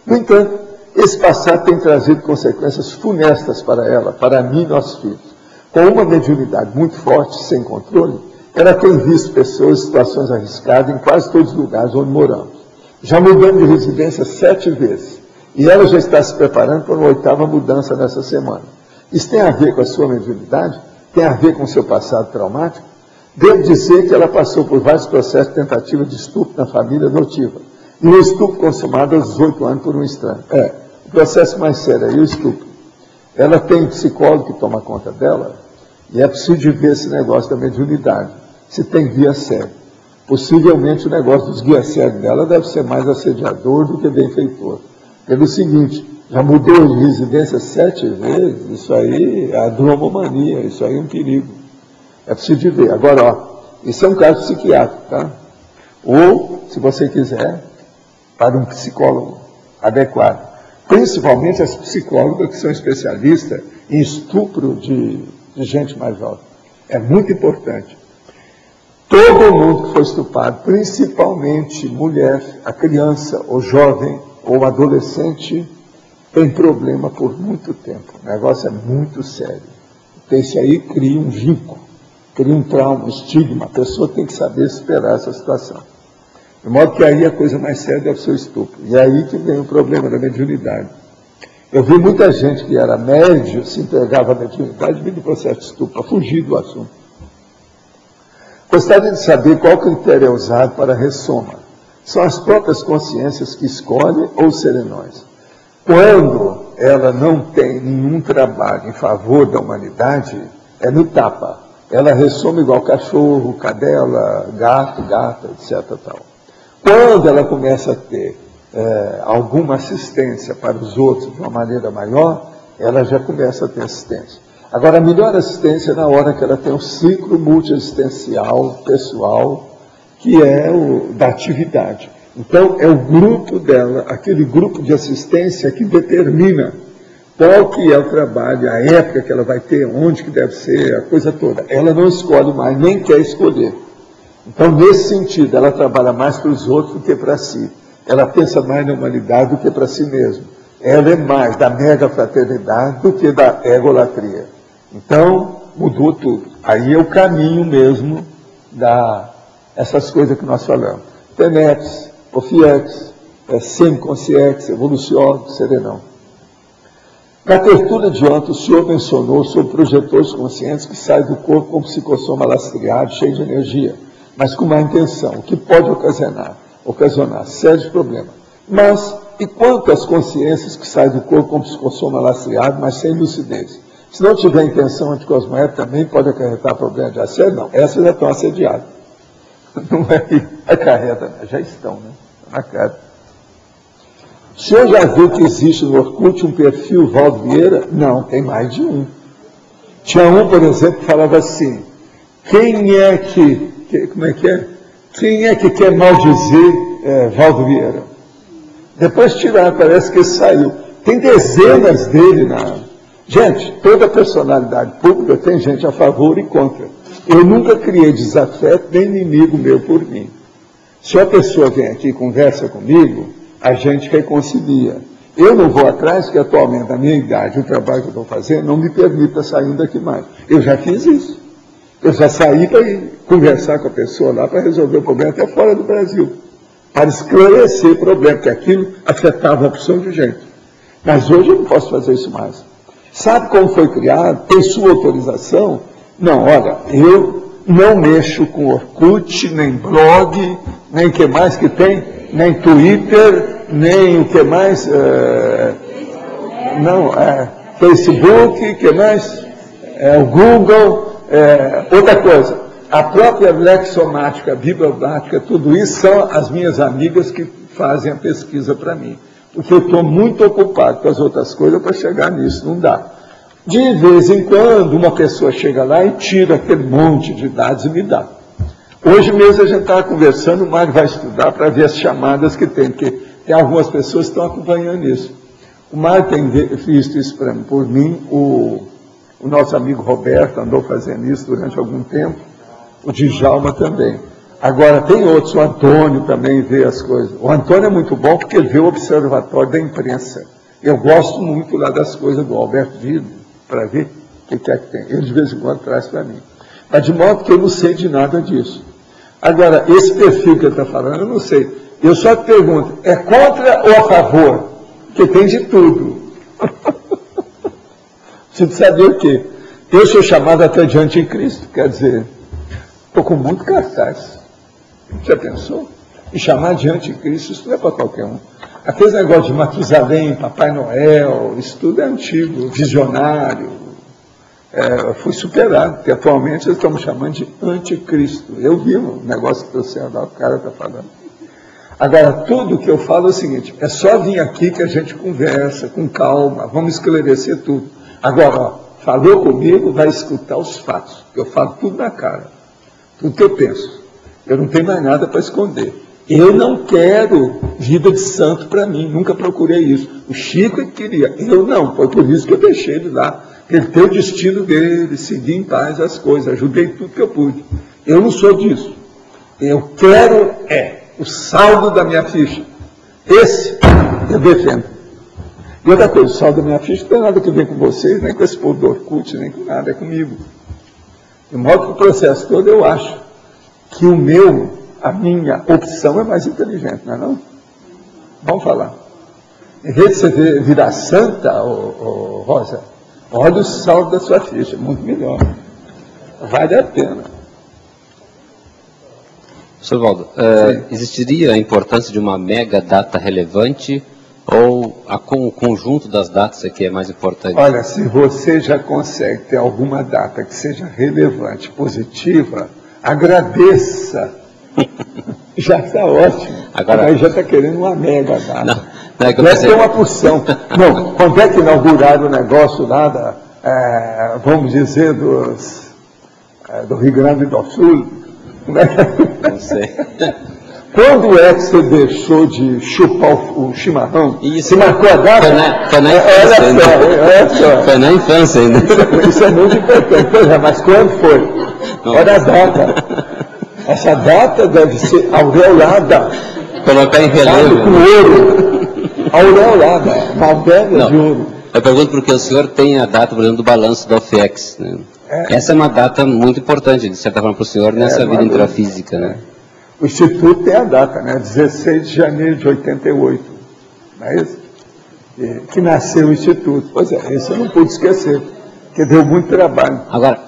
No entanto, esse passado tem trazido consequências funestas para ela, para mim e nossos filhos. Com uma mediunidade muito forte, sem controle, ela tem visto pessoas em situações arriscadas em quase todos os lugares onde moramos. Já mudamos de residência 7 vezes. E ela já está se preparando para uma 8ª mudança nessa semana. Isso tem a ver com a sua mediunidade? Tem a ver com o seu passado traumático? Devo dizer que ela passou por vários processos de tentativa de estupro na família adotiva. E o estupro consumado aos 18 anos por um estranho. O processo mais sério aí, o estupro. Ela tem um psicólogo que toma conta dela, e é preciso de ver esse negócio da mediunidade. Se tem guia cego. Possivelmente o negócio dos guias cegos dela deve ser mais assediador do que benfeitor. Pelo seguinte, já mudou de residência 7 vezes, isso aí é a dromomania, isso aí é um perigo. É preciso de ver. Agora, ó, isso é um caso psiquiátrico, tá? Ou, se você quiser, para um psicólogo adequado. Principalmente as psicólogas que são especialistas em estupro de gente mais jovem. É muito importante. Todo mundo que foi estuprado, principalmente mulher, a criança, ou jovem, ou adolescente, tem problema por muito tempo. O negócio é muito sério. Então, isso aí cria um vínculo, cria um trauma, um estigma. A pessoa tem que saber superar essa situação. De modo que aí a coisa mais séria deve ser o estupro. E é aí que vem o problema da mediunidade. Eu vi muita gente que era médio, se entregava à mediunidade, vindo do processo de estupro, para fugir do assunto. Gostaria de saber qual critério é usado para a ressoma. São as próprias consciências que escolhem ou os serenões. Quando ela não tem nenhum trabalho em favor da humanidade, é no tapa. Ela ressoma igual cachorro, cadela, gato, gata, etc. Tal. Quando ela começa a ter alguma assistência para os outros de uma maneira maior, ela já começa a ter assistência. Agora, a melhor assistência é na hora que ela tem um ciclo multiexistencial, pessoal, que é o da atividade. Então, é o grupo dela, aquele grupo de assistência que determina qual que é o trabalho, a época que ela vai ter, onde que deve ser, a coisa toda. Ela não escolhe mais, nem quer escolher. Então, nesse sentido, ela trabalha mais para os outros do que para si. Ela pensa mais na humanidade do que para si mesma. Ela é mais da mega fraternidade do que da egolatria. Então, mudou tudo. Aí é o caminho mesmo essas coisas que nós falamos. Tenex, Ofiex, semiconsciex, evolucion, serenão. Na abertura de ontem, o senhor mencionou sobre projetores conscientes que saem do corpo com psicossoma lastreado, cheio de energia, mas com má intenção, o que pode ocasionar sérios problemas. Mas, e quanto às consciências que saem do corpo com psicossoma lastreado, mas sem lucidez? Se não tiver intenção anticosmoética, também pode acarretar problema de assédio? Não, essas já estão assediadas. Não é que acarreta, já estão, né? Na cara. O senhor já viu que existe no Orkut um perfil Valdo Vieira? Não, tem mais de um. Tinha um, por exemplo, que falava assim, quem é que quer maldizer Valdo Vieira? Depois tiraram, parece que saiu. Tem dezenas dele na... Gente, toda personalidade pública tem gente a favor e contra. Eu nunca criei desafeto nem inimigo meu por mim. Se a pessoa vem aqui e conversa comigo, a gente reconcilia. Eu não vou atrás, porque atualmente, a minha idade, o trabalho que eu estou fazendo, não me permita sair daqui mais. Eu já fiz isso. Eu já saí para ir conversar com a pessoa lá, para resolver o problema até fora do Brasil. Para esclarecer o problema, porque aquilo afetava a opção de gente. Mas hoje eu não posso fazer isso mais. Sabe como foi criado? Tem sua autorização? Não, olha, eu não mexo com Orkut, nem blog, nem o que mais que tem, nem Twitter, nem o que mais, Facebook, o que mais, o Google, outra coisa, a própria lexomática, a bibliomática, tudo isso são as minhas amigas que fazem a pesquisa para mim, porque eu estou muito ocupado com as outras coisas para chegar nisso, não dá. De vez em quando, uma pessoa chega lá e tira aquele monte de dados e me dá. Hoje mesmo a gente estava conversando, o Mário vai estudar para ver as chamadas que tem, porque tem algumas pessoas que estão acompanhando isso. O Mário tem visto isso por mim, o nosso amigo Roberto andou fazendo isso durante algum tempo, o Djalma também. Agora, tem outros, o Antônio também vê as coisas. O Antônio é muito bom porque ele vê o observatório da imprensa. Eu gosto muito lá das coisas do Alberto Vido, para ver o que é que tem. Ele de vez em quando traz para mim. Mas de modo que eu não sei de nada disso. Agora, esse perfil que ele está falando, eu não sei. Eu só te pergunto, é contra ou a favor? Porque tem de tudo. Preciso saber o quê? Eu sou chamado até de anticristo, quer dizer, estou com muito cartaz. Já pensou? E chamar de anticristo, isso não é para qualquer um. Aqueles negócios de Matusalém, Papai Noel, isso tudo é antigo, visionário. Foi superado, porque atualmente eles estão me chamando de anticristo. Eu vi o negócio que você lá, o cara está falando. Agora, tudo que eu falo é o seguinte, é só vir aqui que a gente conversa, com calma, vamos esclarecer tudo. Agora, ó, falou comigo, vai escutar os fatos. Eu falo tudo na cara, tudo que eu penso. Eu não tenho mais nada para esconder. Eu não quero vida de santo para mim, nunca procurei isso. O Chico queria, eu não, foi por isso que eu deixei ele lá. Ele tem o destino dele, seguir em paz as coisas, ajudei tudo que eu pude. Eu não sou disso. Eu quero o saldo da minha ficha. Esse eu defendo. E outra coisa, o saldo da minha ficha não tem nada que ver com vocês, nem com esse povo do Orkut, nem com nada, é comigo. De modo que o processo todo eu acho que a minha opção é mais inteligente, não é não? Vamos falar. Em vez de você virar santa, Rosa, olha o saldo da sua ficha, muito melhor. Vale a pena. Sr. Valdo, existiria a importância de uma mega data relevante ou o conjunto das datas aqui é mais importante? Olha, se você já consegue ter alguma data que seja relevante, positiva, agradeça. Já está ótimo. Agora aí já está querendo uma mega data. Não é que deve ter uma porção. Não, quando é que inauguraram o negócio lá, vamos dizer, do Rio Grande do Sul? Não sei. Quando é que você deixou de chupar o chimarrão? Isso. Você marcou a data? Foi na infância ainda. Olha só. Foi na infância ainda. Isso é muito importante. Pois é, mas quando foi? Olha a data. Essa data deve ser aureolada. Colocar em relevo. Com ouro. Aureolada. Uma pedra de ouro. Eu pergunto porque o senhor tem a data, por exemplo, do balanço da OFIEX. Né? Essa é uma data muito importante, de certa forma, para o senhor nessa vida intrafísica. Né? O Instituto tem a data, né? 16 de janeiro de 88. Não é isso? que nasceu o Instituto. Pois é, esse eu não pude esquecer, porque deu muito trabalho. Agora,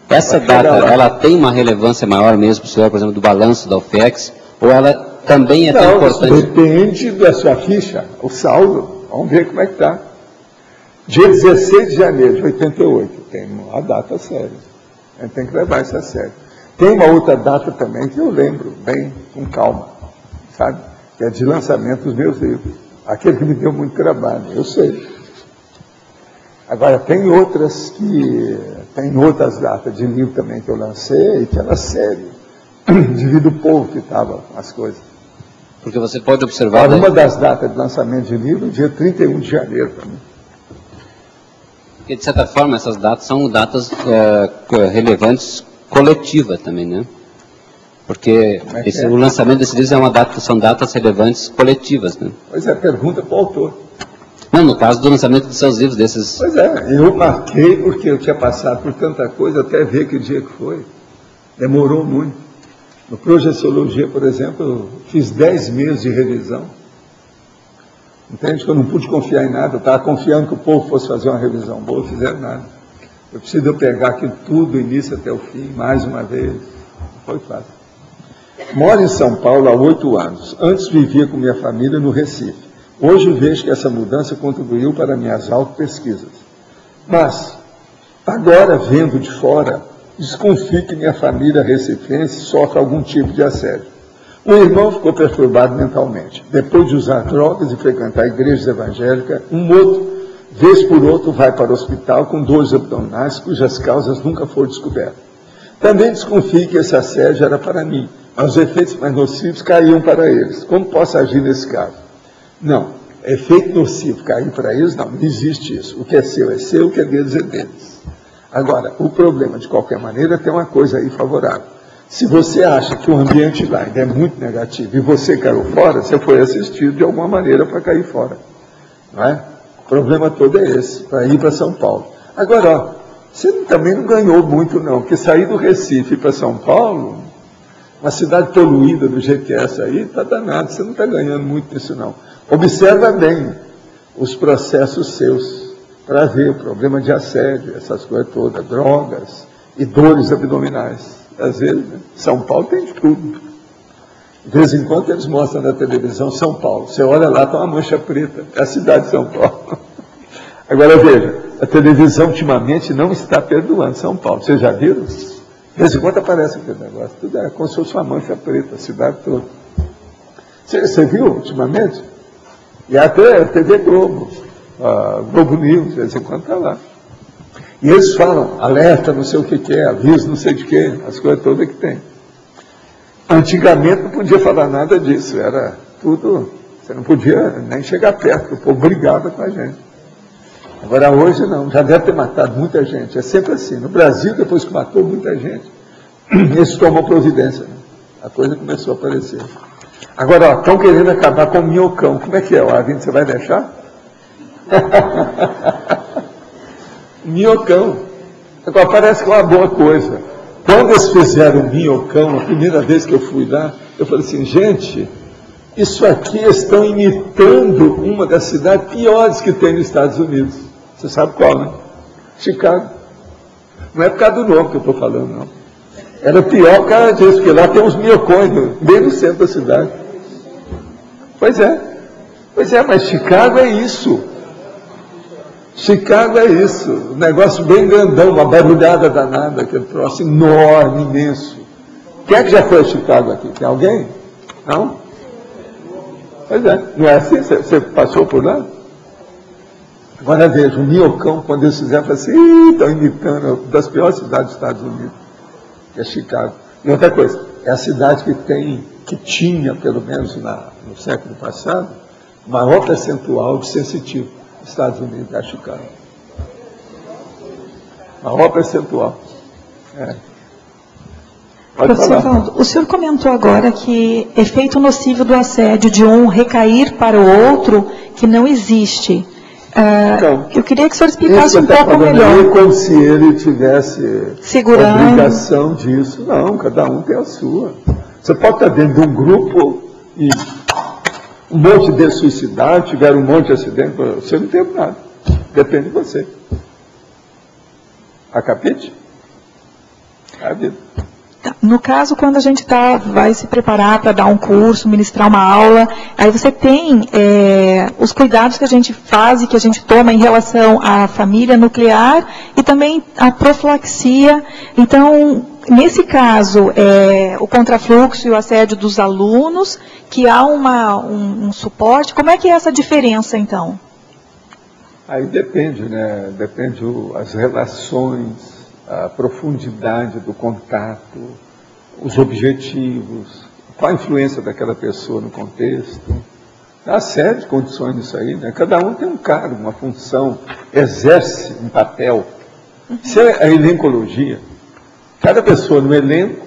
essa data, ela tem uma relevância maior mesmo para o senhor, por exemplo, do balanço da UFIEX, ou ela também é tão importante? Depende da sua ficha, o saldo. Vamos ver como é que está. Dia 16 de janeiro de 88, tem uma data séria. A gente tem que levar isso a sério. Tem uma outra data também que eu lembro bem, com calma, sabe? Que é de lançamento dos meus livros. Aquele que me deu muito trabalho, eu sei. Agora, tem outras datas de livro também que eu lancei, que era sério, devido ao povo que estava com as coisas. Porque você pode observar... Uma das datas de lançamento de livro, dia 31 de janeiro também. Porque, de certa forma, essas datas são datas relevantes coletivas também, né? Porque o lançamento desses livros são datas relevantes coletivas, né? Pois é, pergunta para o autor. Não, no caso do lançamento dos seus livros, desses... Pois é, eu marquei porque eu tinha passado por tanta coisa até ver que dia que foi. Demorou muito. No Projeciologia, por exemplo, eu fiz 10 meses de revisão. Entende? Que eu não pude confiar em nada. Eu estava confiando que o povo fosse fazer uma revisão boa, não fizeram nada. Eu preciso pegar aquilo tudo, do início até o fim, mais uma vez. Não foi fácil. Moro em São Paulo há 8 anos. Antes vivia com minha família no Recife. Hoje vejo que essa mudança contribuiu para minhas autopesquisas. Mas, agora, vendo de fora, desconfio que minha família recifense sofre algum tipo de assédio. Um irmão ficou perturbado mentalmente. Depois de usar drogas e frequentar igrejas evangélicas, um outro, vez por outro, vai para o hospital com dores abdominais cujas causas nunca foram descobertas. Também desconfio que esse assédio era para mim, mas os efeitos mais nocivos caíam para eles. Como posso agir nesse caso? Não, efeito nocivo cair para eles, não existe isso. O que é seu, o que é deles, é deles. Agora, o problema, de qualquer maneira, tem uma coisa aí favorável. Se você acha que o ambiente lá ainda é muito negativo e você caiu fora, você foi assistido de alguma maneira para cair fora. Não é? O problema todo é esse, para ir para São Paulo. Agora, ó, você também não ganhou muito, não, porque sair do Recife para São Paulo, uma cidade poluída do jeito que é essa aí, está danado, você não está ganhando muito nisso, não. Observa bem os processos seus, para ver o problema de assédio, essas coisas todas, drogas e dores abdominais. Às vezes, né? São Paulo tem de tudo. De vez em quando eles mostram na televisão São Paulo. Você olha lá, está uma mancha preta. É a cidade de São Paulo. Agora veja, a televisão ultimamente não está perdoando São Paulo. Vocês já viram? De vez em quando aparece aquele negócio. Tudo é como se fosse uma mancha preta, a cidade toda. Você viu ultimamente? E até a TV Globo, Globo News, de vez em quando está lá. E eles falam, alerta, não sei o que é, aviso, não sei de quê, as coisas todas que tem. Antigamente não podia falar nada disso, era tudo, você não podia nem chegar perto, o povo brigava com a gente. Agora hoje não, já deve ter matado muita gente, é sempre assim. No Brasil, depois que matou muita gente, eles tomam providência, né? A coisa começou a aparecer. Agora, estão querendo acabar com o minhocão, como é que é, Arlindo, você vai deixar? Minhocão. Agora, parece que é uma boa coisa. Quando eles fizeram o minhocão, a primeira vez que eu fui lá, eu falei assim, gente, isso aqui estão imitando uma das cidades piores que tem nos Estados Unidos. Você sabe qual, né? Chicago. Não é por causa do nome que eu estou falando, não. Era pior por causa disso, porque lá tem uns minhocões bem no centro da cidade. Pois é, mas Chicago é isso. Chicago é isso, um negócio bem grandão, uma barulhada danada, aquele troço enorme, imenso. Quem é que já foi a Chicago aqui? Tem alguém? Não? Pois é, não é assim? Você passou por lá? Agora veja, o minhocão, quando eles fizeram, assim, estão imitando das piores cidades dos Estados Unidos, que é Chicago. E outra coisa, é a cidade que tinha, pelo menos no século passado, maior percentual de sensitivo. Estados Unidos, da Chicago. Maior percentual. Pode falar. O senhor comentou agora que efeito nocivo do assédio de um recair para o outro, que não existe. Então, eu queria que o senhor explicasse um pouco melhor. É como se ele tivesse segurando obrigação disso. Não, cada um tem a sua. Você pode estar dentro de um grupo e um monte de suicidados, tiveram um monte de acidentes, você não teve nada. Depende de você. Acapite? É a vida. No caso, quando a gente vai se preparar para dar um curso, ministrar uma aula, aí você tem os cuidados que a gente faz e que a gente toma em relação à família nuclear e também a profilaxia. Então, nesse caso, o contrafluxo e o assédio dos alunos, que há um suporte, como é que é essa diferença, então? Aí depende, né? Depende as relações, a profundidade do contato, os objetivos, qual a influência daquela pessoa no contexto. Há uma série de condições nisso aí, né? Cada um tem um cargo, uma função, exerce um papel. Isso é a elencologia. Cada pessoa no elenco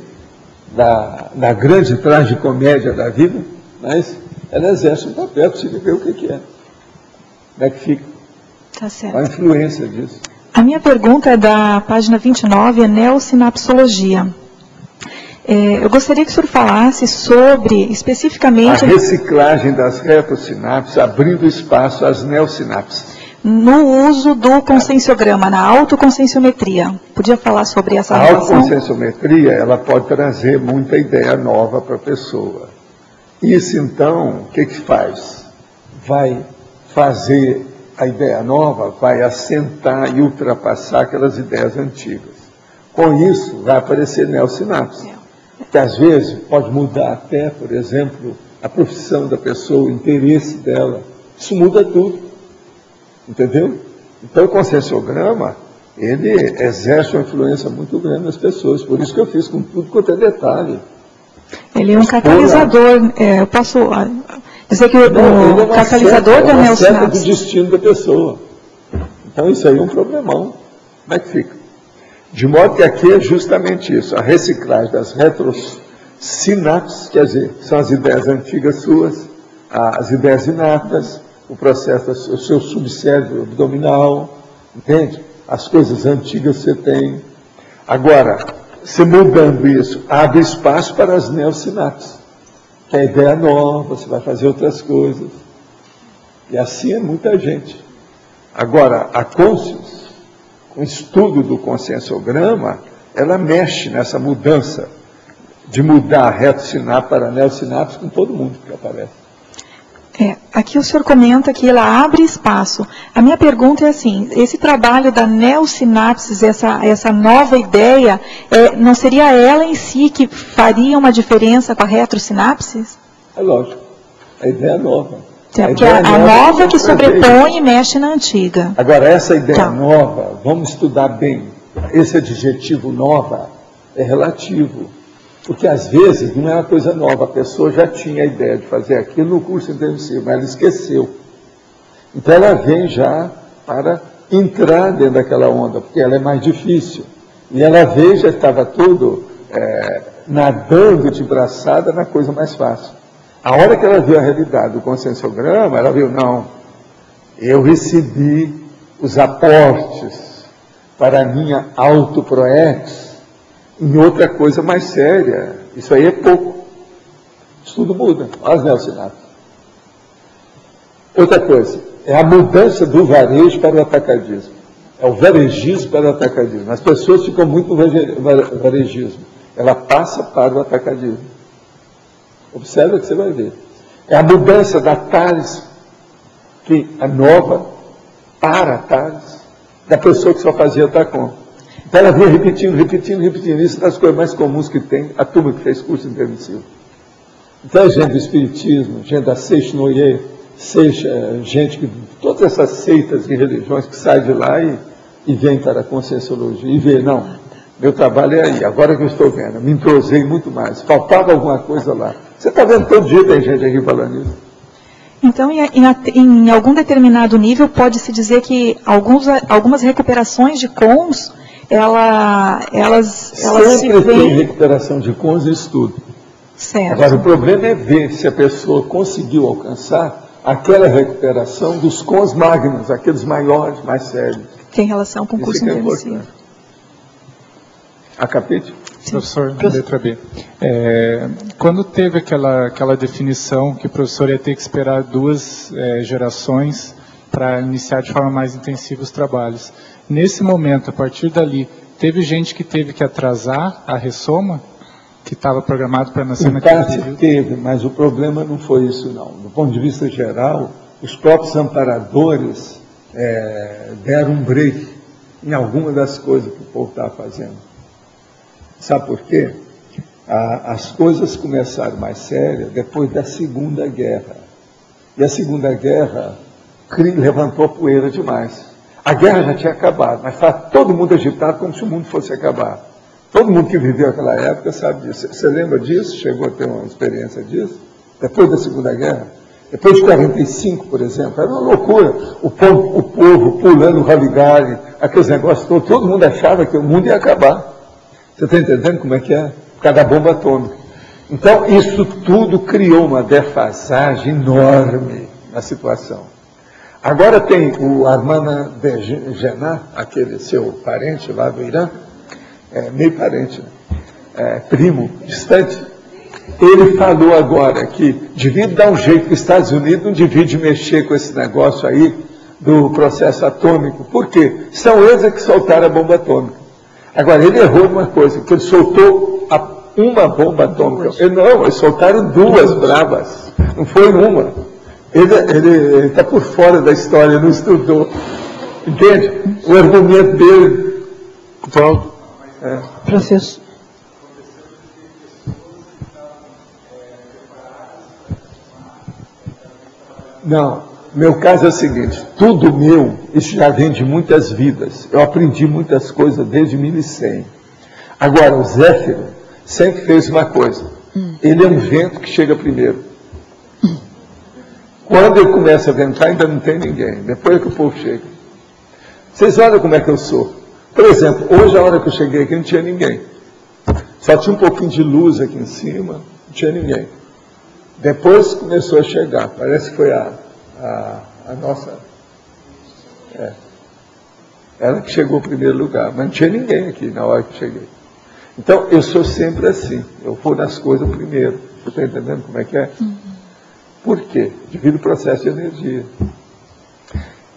da grande tragicomédia da vida, mas ela exerce um papel, precisa ver o que é. Como é que fica? Tá certo. Qual a influência disso? A minha pergunta é da página 29, é neossinapsologia. Eu gostaria que o senhor falasse sobre, especificamente... A reciclagem das retrosinapses, abrindo espaço às neossinapses. No uso do conscienciograma, na autoconscienciometria. Podia falar sobre essa relação? A autoconscienciometria, ela pode trazer muita ideia nova para a pessoa. Isso, então, o que faz? Vai fazer a ideia nova, vai assentar e ultrapassar aquelas ideias antigas. Com isso, vai aparecer neossinapse. Que às vezes pode mudar até, por exemplo, a profissão da pessoa, o interesse dela. Isso muda tudo. Entendeu? Então, o conscienciograma, ele exerce uma influência muito grande nas pessoas. Por isso que eu fiz com tudo quanto é detalhe. Ele é um catalisador. Eu posso dizer que o catalisador da neossinapse... É uma seta do destino da pessoa. Então, isso aí é um problemão. Como é que fica? De modo que aqui é justamente isso, a reciclagem das retrosinapses, quer dizer, são as ideias antigas suas, as ideias inatas, o processo do seu subcérebro abdominal, entende? As coisas antigas que você tem. Agora, você mudando isso, abre espaço para as neossinapses, que é a ideia nova, você vai fazer outras coisas. E assim é muita gente. Agora, a consciência, com o estudo do conscienciograma, ela mexe nessa mudança de mudar a retossinapse para a neossinapse com todo mundo que aparece. Aqui o senhor comenta que ela abre espaço. A minha pergunta é assim, esse trabalho da neossinapses, essa nova ideia, não seria ela em si que faria uma diferença com a retrosinapses? É lógico, a ideia é nova. Porque a nova que sobrepõe e mexe na antiga. Agora, essa ideia nova, vamos estudar bem. Esse adjetivo nova é relativo. Porque, às vezes, não é uma coisa nova. A pessoa já tinha a ideia de fazer aquilo no curso intensivo, mas ela esqueceu. Então, ela vem já para entrar dentro daquela onda, porque ela é mais difícil. E ela veio, já estava tudo nadando de braçada na coisa mais fácil. A hora que ela viu a realidade do conscienciograma, ela viu, não, eu recebi os aportes para a minha autoproex em outra coisa mais séria. Isso aí é pouco. Isso tudo muda. Olha as neossinapses. Outra coisa, é a mudança do varejo para o atacadismo. É o varejismo para o atacadismo. As pessoas ficam muito no varejismo. Ela passa para o atacadismo. Observa que você vai ver. É a mudança da Tales, que é nova, para a Tales, da pessoa que só fazia Tacom. Então ela vinha repetindo. Isso das coisas mais comuns que tem a turma que fez curso intermissivo. Então é gente do espiritismo, gente da Seixnoye, gente que... Todas essas seitas e religiões que saem de lá e vêm para a conscienciologia e vê, não, meu trabalho é aí, agora que eu estou vendo, me entrosei muito mais, faltava alguma coisa lá. Você está vendo todo dia, tem gente aqui falando isso. Então, em algum determinado nível, pode-se dizer que algumas recuperações de cons, elas sempre tem recuperação de cons e estudo. Certo. Agora, o problema é ver se a pessoa conseguiu alcançar aquela recuperação dos cons magnos, aqueles maiores, mais sérios. Tem relação com o curso intermissivo. Capite? Professor, letra B. Quando teve aquela definição que o professor ia ter que esperar 2 gerações para iniciar de forma mais intensiva os trabalhos, nesse momento, a partir dali, teve gente que teve que atrasar a ressoma, que estava programado para nascer naquele período? Teve, mas o problema não foi isso, não. Do ponto de vista geral, os próprios amparadores deram um break em alguma das coisas que o povo estava fazendo. Sabe por quê? As coisas começaram mais sérias depois da Segunda Guerra. E a Segunda Guerra levantou poeira demais. A guerra já tinha acabado, mas estava todo mundo agitado como se o mundo fosse acabar. Todo mundo que viveu aquela época sabe disso. Você lembra disso? Chegou a ter uma experiência disso? Depois da Segunda Guerra? Depois de 45, por exemplo, era uma loucura. O povo pulando o Raligari, aqueles negócios todos, todo mundo achava que o mundo ia acabar. Você está entendendo como é que é? Por causa da bomba atômica. Então, isso tudo criou uma defasagem enorme na situação. Agora tem o Ahmadinejad, aquele seu parente lá do Irã, meio parente, primo, distante, ele falou agora que devia dar um jeito que os Estados Unidos não divide mexer com esse negócio aí do processo atômico. Por quê? São eles que soltaram a bomba atômica. Agora, ele errou uma coisa, que ele soltou uma bomba atômica. Eles soltaram 2 bravas, não foi uma. Ele está por fora da história, não estudou. Entende? O argumento dele... Pronto. Professor. Não, meu caso é o seguinte, tudo meu, isso já vem de muitas vidas. Eu aprendi muitas coisas desde 1100. Agora, o Zéfiro sempre fez uma coisa. Ele é um vento que chega primeiro. Quando ele começa a ventar, ainda não tem ninguém. Depois é que o povo chega. Vocês olham como é que eu sou. Por exemplo, hoje, a hora que eu cheguei aqui, não tinha ninguém. Só tinha um pouquinho de luz aqui em cima, não tinha ninguém. Depois começou a chegar. Parece que foi a nossa... ela que chegou em primeiro lugar. Mas não tinha ninguém aqui na hora que cheguei. Então, eu sou sempre assim. Eu vou nas coisas primeiro. Você está entendendo como é que é? Por quê? Devido ao processo de energia.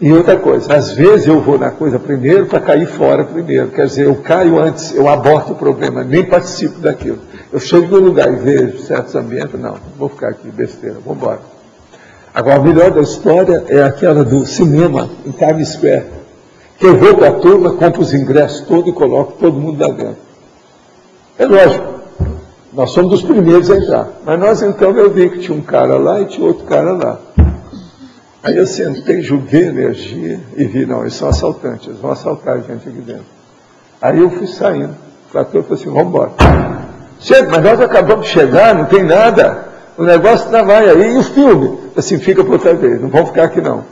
E outra coisa, às vezes eu vou na coisa primeiro para cair fora primeiro. Quer dizer, eu caio antes, eu aborto o problema, nem participo daquilo. Eu chego no lugar e vejo certos ambientes, não vou ficar aqui, besteira, vou embora. Agora, a melhor da história é aquela do cinema em Times Square. Que eu vou para a turma, compro os ingressos todos e coloco todo mundo lá dentro. É lógico. Nós somos os primeiros a entrar. Mas nós, então, eu vi que tinha um cara lá e tinha outro cara lá. Aí eu sentei, julguei a energia e vi, não, eles são assaltantes, eles vão assaltar a gente aqui dentro. Aí eu fui saindo. O ator falou assim, vamos embora. Chega, mas nós acabamos de chegar, não tem nada. O negócio não vai aí. E o filme? Assim, fica por outra vez, não vão ficar aqui não.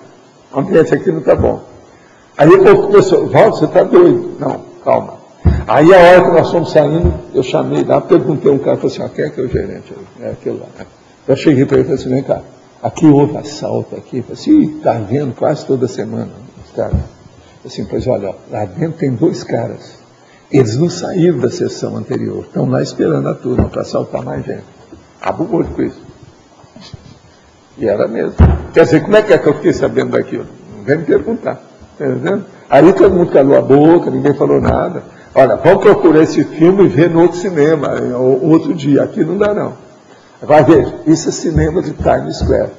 O ambiente aqui não está bom. Aí o povo começou, Valdo, você está doido? Não, calma. Aí a hora que nós fomos saindo, eu chamei lá, perguntei a um cara, falei assim, quem é que é o gerente? É aquele lá. Eu cheguei para ele e falei assim, vem cá, aqui houve assalto aqui. Eu falei assim, está vendo quase toda semana os caras. Assim, pois olha, lá dentro tem 2 caras. Eles não saíram da sessão anterior, estão lá esperando a turma para assaltar mais gente. Abra o olho com isso. E era mesmo. Quer dizer, como é que eu fiquei sabendo daquilo? Não vem me perguntar. Está entendendo? Aí todo mundo calou a boca, ninguém falou nada. Olha, vamos procurar esse filme e ver no outro cinema, outro dia. Aqui não dá, não. Agora, veja, isso é cinema de Times Square.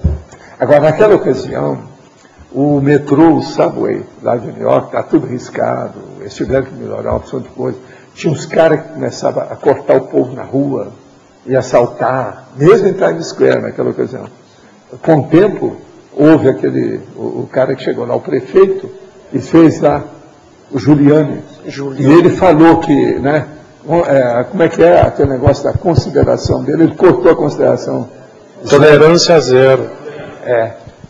Agora, naquela ocasião, o metrô, o Subway, lá de New York, está tudo riscado, eles tiveram que melhorar uma opção de coisa. Tinha uns caras que começavam a cortar o povo na rua e assaltar, mesmo em Times Square, naquela ocasião. Com o tempo, houve o cara que chegou lá, o prefeito, e fez lá o Giuliani. E ele falou que, né, como é que é aquele negócio da consideração dele? Ele cortou a consideração. Tolerância zero.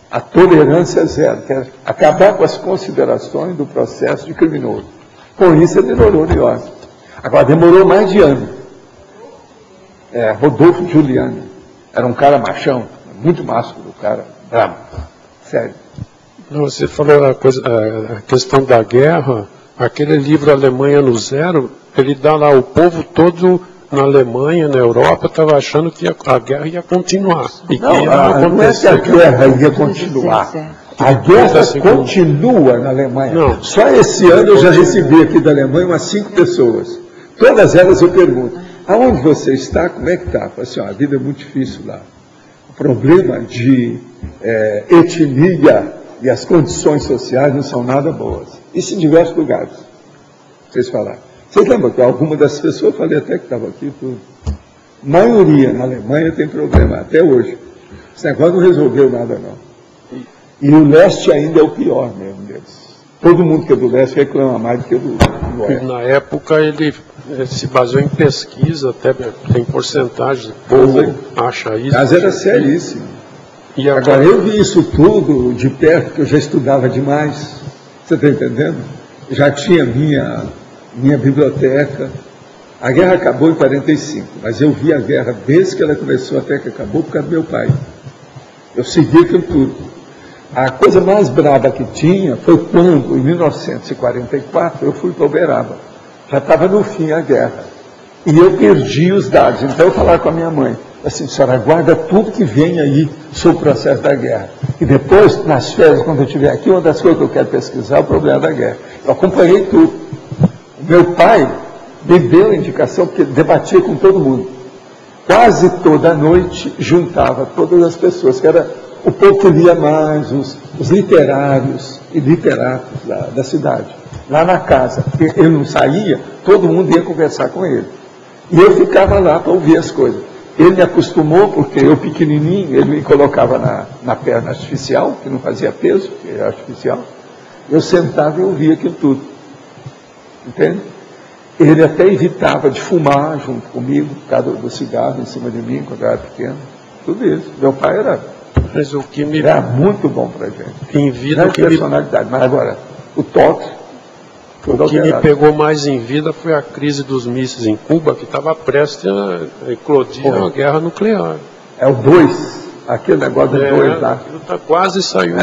A tolerância zero, que é acabar com as considerações do processo de criminoso. Com isso ele melhorou New York. Agora, demorou mais de ano. Rodolfo Giuliani. Era um cara machão, muito másculo, cara bravo. Sério. Você falou a questão da guerra. aquele livro Alemanha no Zero, ele dá lá, o povo todo na Alemanha, na Europa, estava achando que a guerra ia continuar. E Não, que ia não é que a guerra ia continuar. A guerra continua na Alemanha. Não. Só esse ano eu já recebi aqui da Alemanha umas 5 pessoas. Todas elas eu pergunto, aonde você está, como é que está? Falo assim, a vida é muito difícil lá. O problema de etnia e as condições sociais não são nada boas. Isso em diversos lugares. Vocês falaram. Vocês lembram que alguma das pessoas, eu falei até que estava aqui, tudo. A maioria na Alemanha tem problema, até hoje. Esse negócio não resolveu nada, não. E o leste ainda é o pior mesmo deles. Todo mundo que é do leste reclama mais do que do oeste. Na época ele se baseou em pesquisa, até tem porcentagem, o povo acha isso. Mas era seríssimo. E agora eu vi isso tudo de perto, que eu já estudava demais. Você está entendendo? Já tinha minha biblioteca. A guerra acabou em 45, mas eu vi a guerra desde que ela começou até que acabou por causa do meu pai. Eu segui aquilo tudo. A coisa mais brava que tinha foi quando, em 1944, eu fui para Uberaba. Já estava no fim a guerra. E eu perdi os dados. Então eu falava com a minha mãe, assim, senhora, guarda tudo que vem aí sobre o processo da guerra. E depois, nas férias, quando eu estiver aqui, uma das coisas que eu quero pesquisar é o problema da guerra. Eu acompanhei tudo. O meu pai me deu a indicação, porque debatia com todo mundo. Quase toda noite juntava todas as pessoas, que era o povo que lia mais, os literários e literatos da cidade. Lá na casa, porque ele não saía, todo mundo ia conversar com ele. E eu ficava lá para ouvir as coisas. Ele me acostumou, porque eu pequenininho, ele me colocava na perna artificial, que não fazia peso, que era artificial. Eu sentava e ouvia aquilo tudo. Entende? Ele até evitava de fumar junto comigo, por causa do cigarro em cima de mim, quando eu era pequeno. Tudo isso. Meu pai era muito bom para a gente. Em vida, personalidade. Mas agora, o toque... O que me pegou mais em vida foi a crise dos mísseis em Cuba, que estava prestes a eclodir uma guerra nuclear. É o 2, aquele negócio do 2 lá. Quase saiu.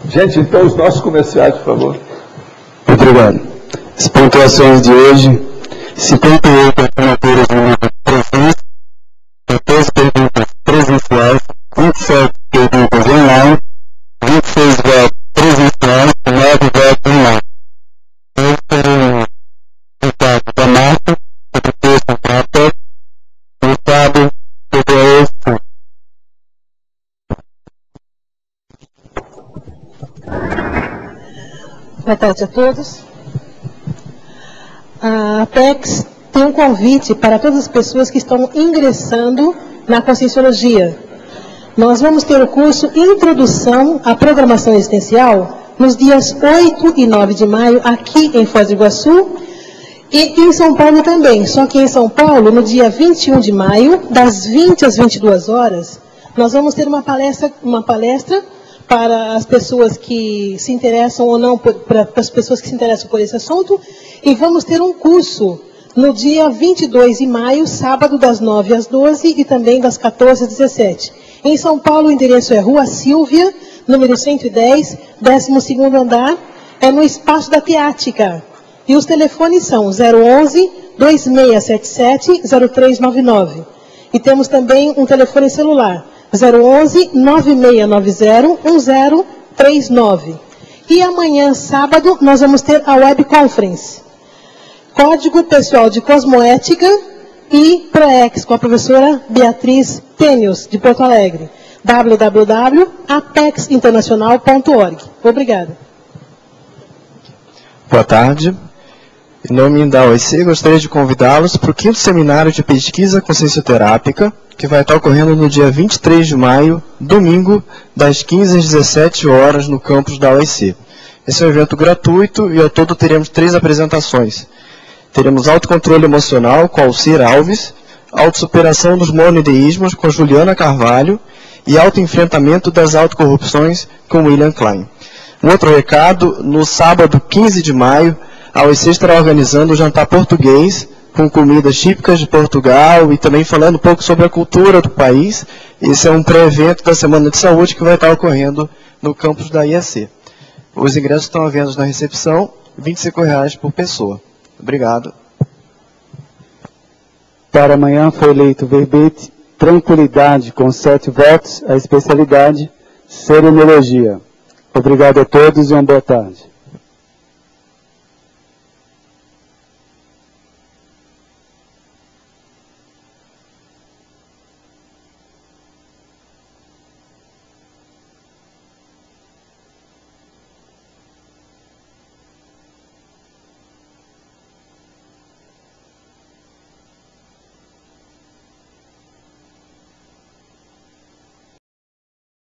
Gente, então os nossos comerciais, por favor. Obrigado. As pontuações de hoje: 58 afirmativas no presença, 14 perguntas presenciais, 27 perguntas online, 26 votos presenciais e 9 votos online. Ricardo da Marta, professor da APEC, Gustavo PPS. Boa tarde a todos. A Apex tem um convite para todas as pessoas que estão ingressando na Conscienciologia. Nós vamos ter o curso Introdução à Programação Existencial nos dias 8 e 9 de maio, aqui em Foz do Iguaçu, e em São Paulo também. Só que em São Paulo, no dia 21 de maio, das 20 às 22 horas, nós vamos ter uma palestra para as pessoas que se interessam ou não, para as pessoas que se interessam por esse assunto, e vamos ter um curso no dia 22 de maio, sábado, das 9 às 12 e também das 14 às 17. Em São Paulo, o endereço é Rua Silvia, número 110, 12º andar, é no Espaço da Teática. E os telefones são 011-2677-0399. E temos também um telefone celular, 011-9690-1039. E amanhã, sábado, nós vamos ter a Web Conference. Código Pessoal de Cosmoética e ProEx, com a professora Beatriz Tênios, de Porto Alegre. www.apexinternacional.org. Obrigada. Boa tarde. Em nome da OEC, gostaria de convidá-los para o 5º Seminário de Pesquisa Consciencioterápica, que vai estar ocorrendo no dia 23 de maio, domingo, das 15 às 17 horas, no campus da OEC. Esse é um evento gratuito e ao todo teremos 3 apresentações. Teremos autocontrole emocional com Alcir Alves, autossuperação dos monoideísmos com Juliana Carvalho e autoenfrentamento das autocorrupções com William Klein. Um outro recado: no sábado 15 de maio, a OEC estará organizando o jantar português com comidas típicas de Portugal e também falando um pouco sobre a cultura do país. Esse é um pré-evento da Semana de Saúde que vai estar ocorrendo no campus da IAC. Os ingressos estão à venda na recepção R$ 25,00 por pessoa. Obrigado. Para amanhã foi eleito verbete Tranquilidade, com 7 votos, a especialidade Serologia. Obrigado a todos e uma boa tarde.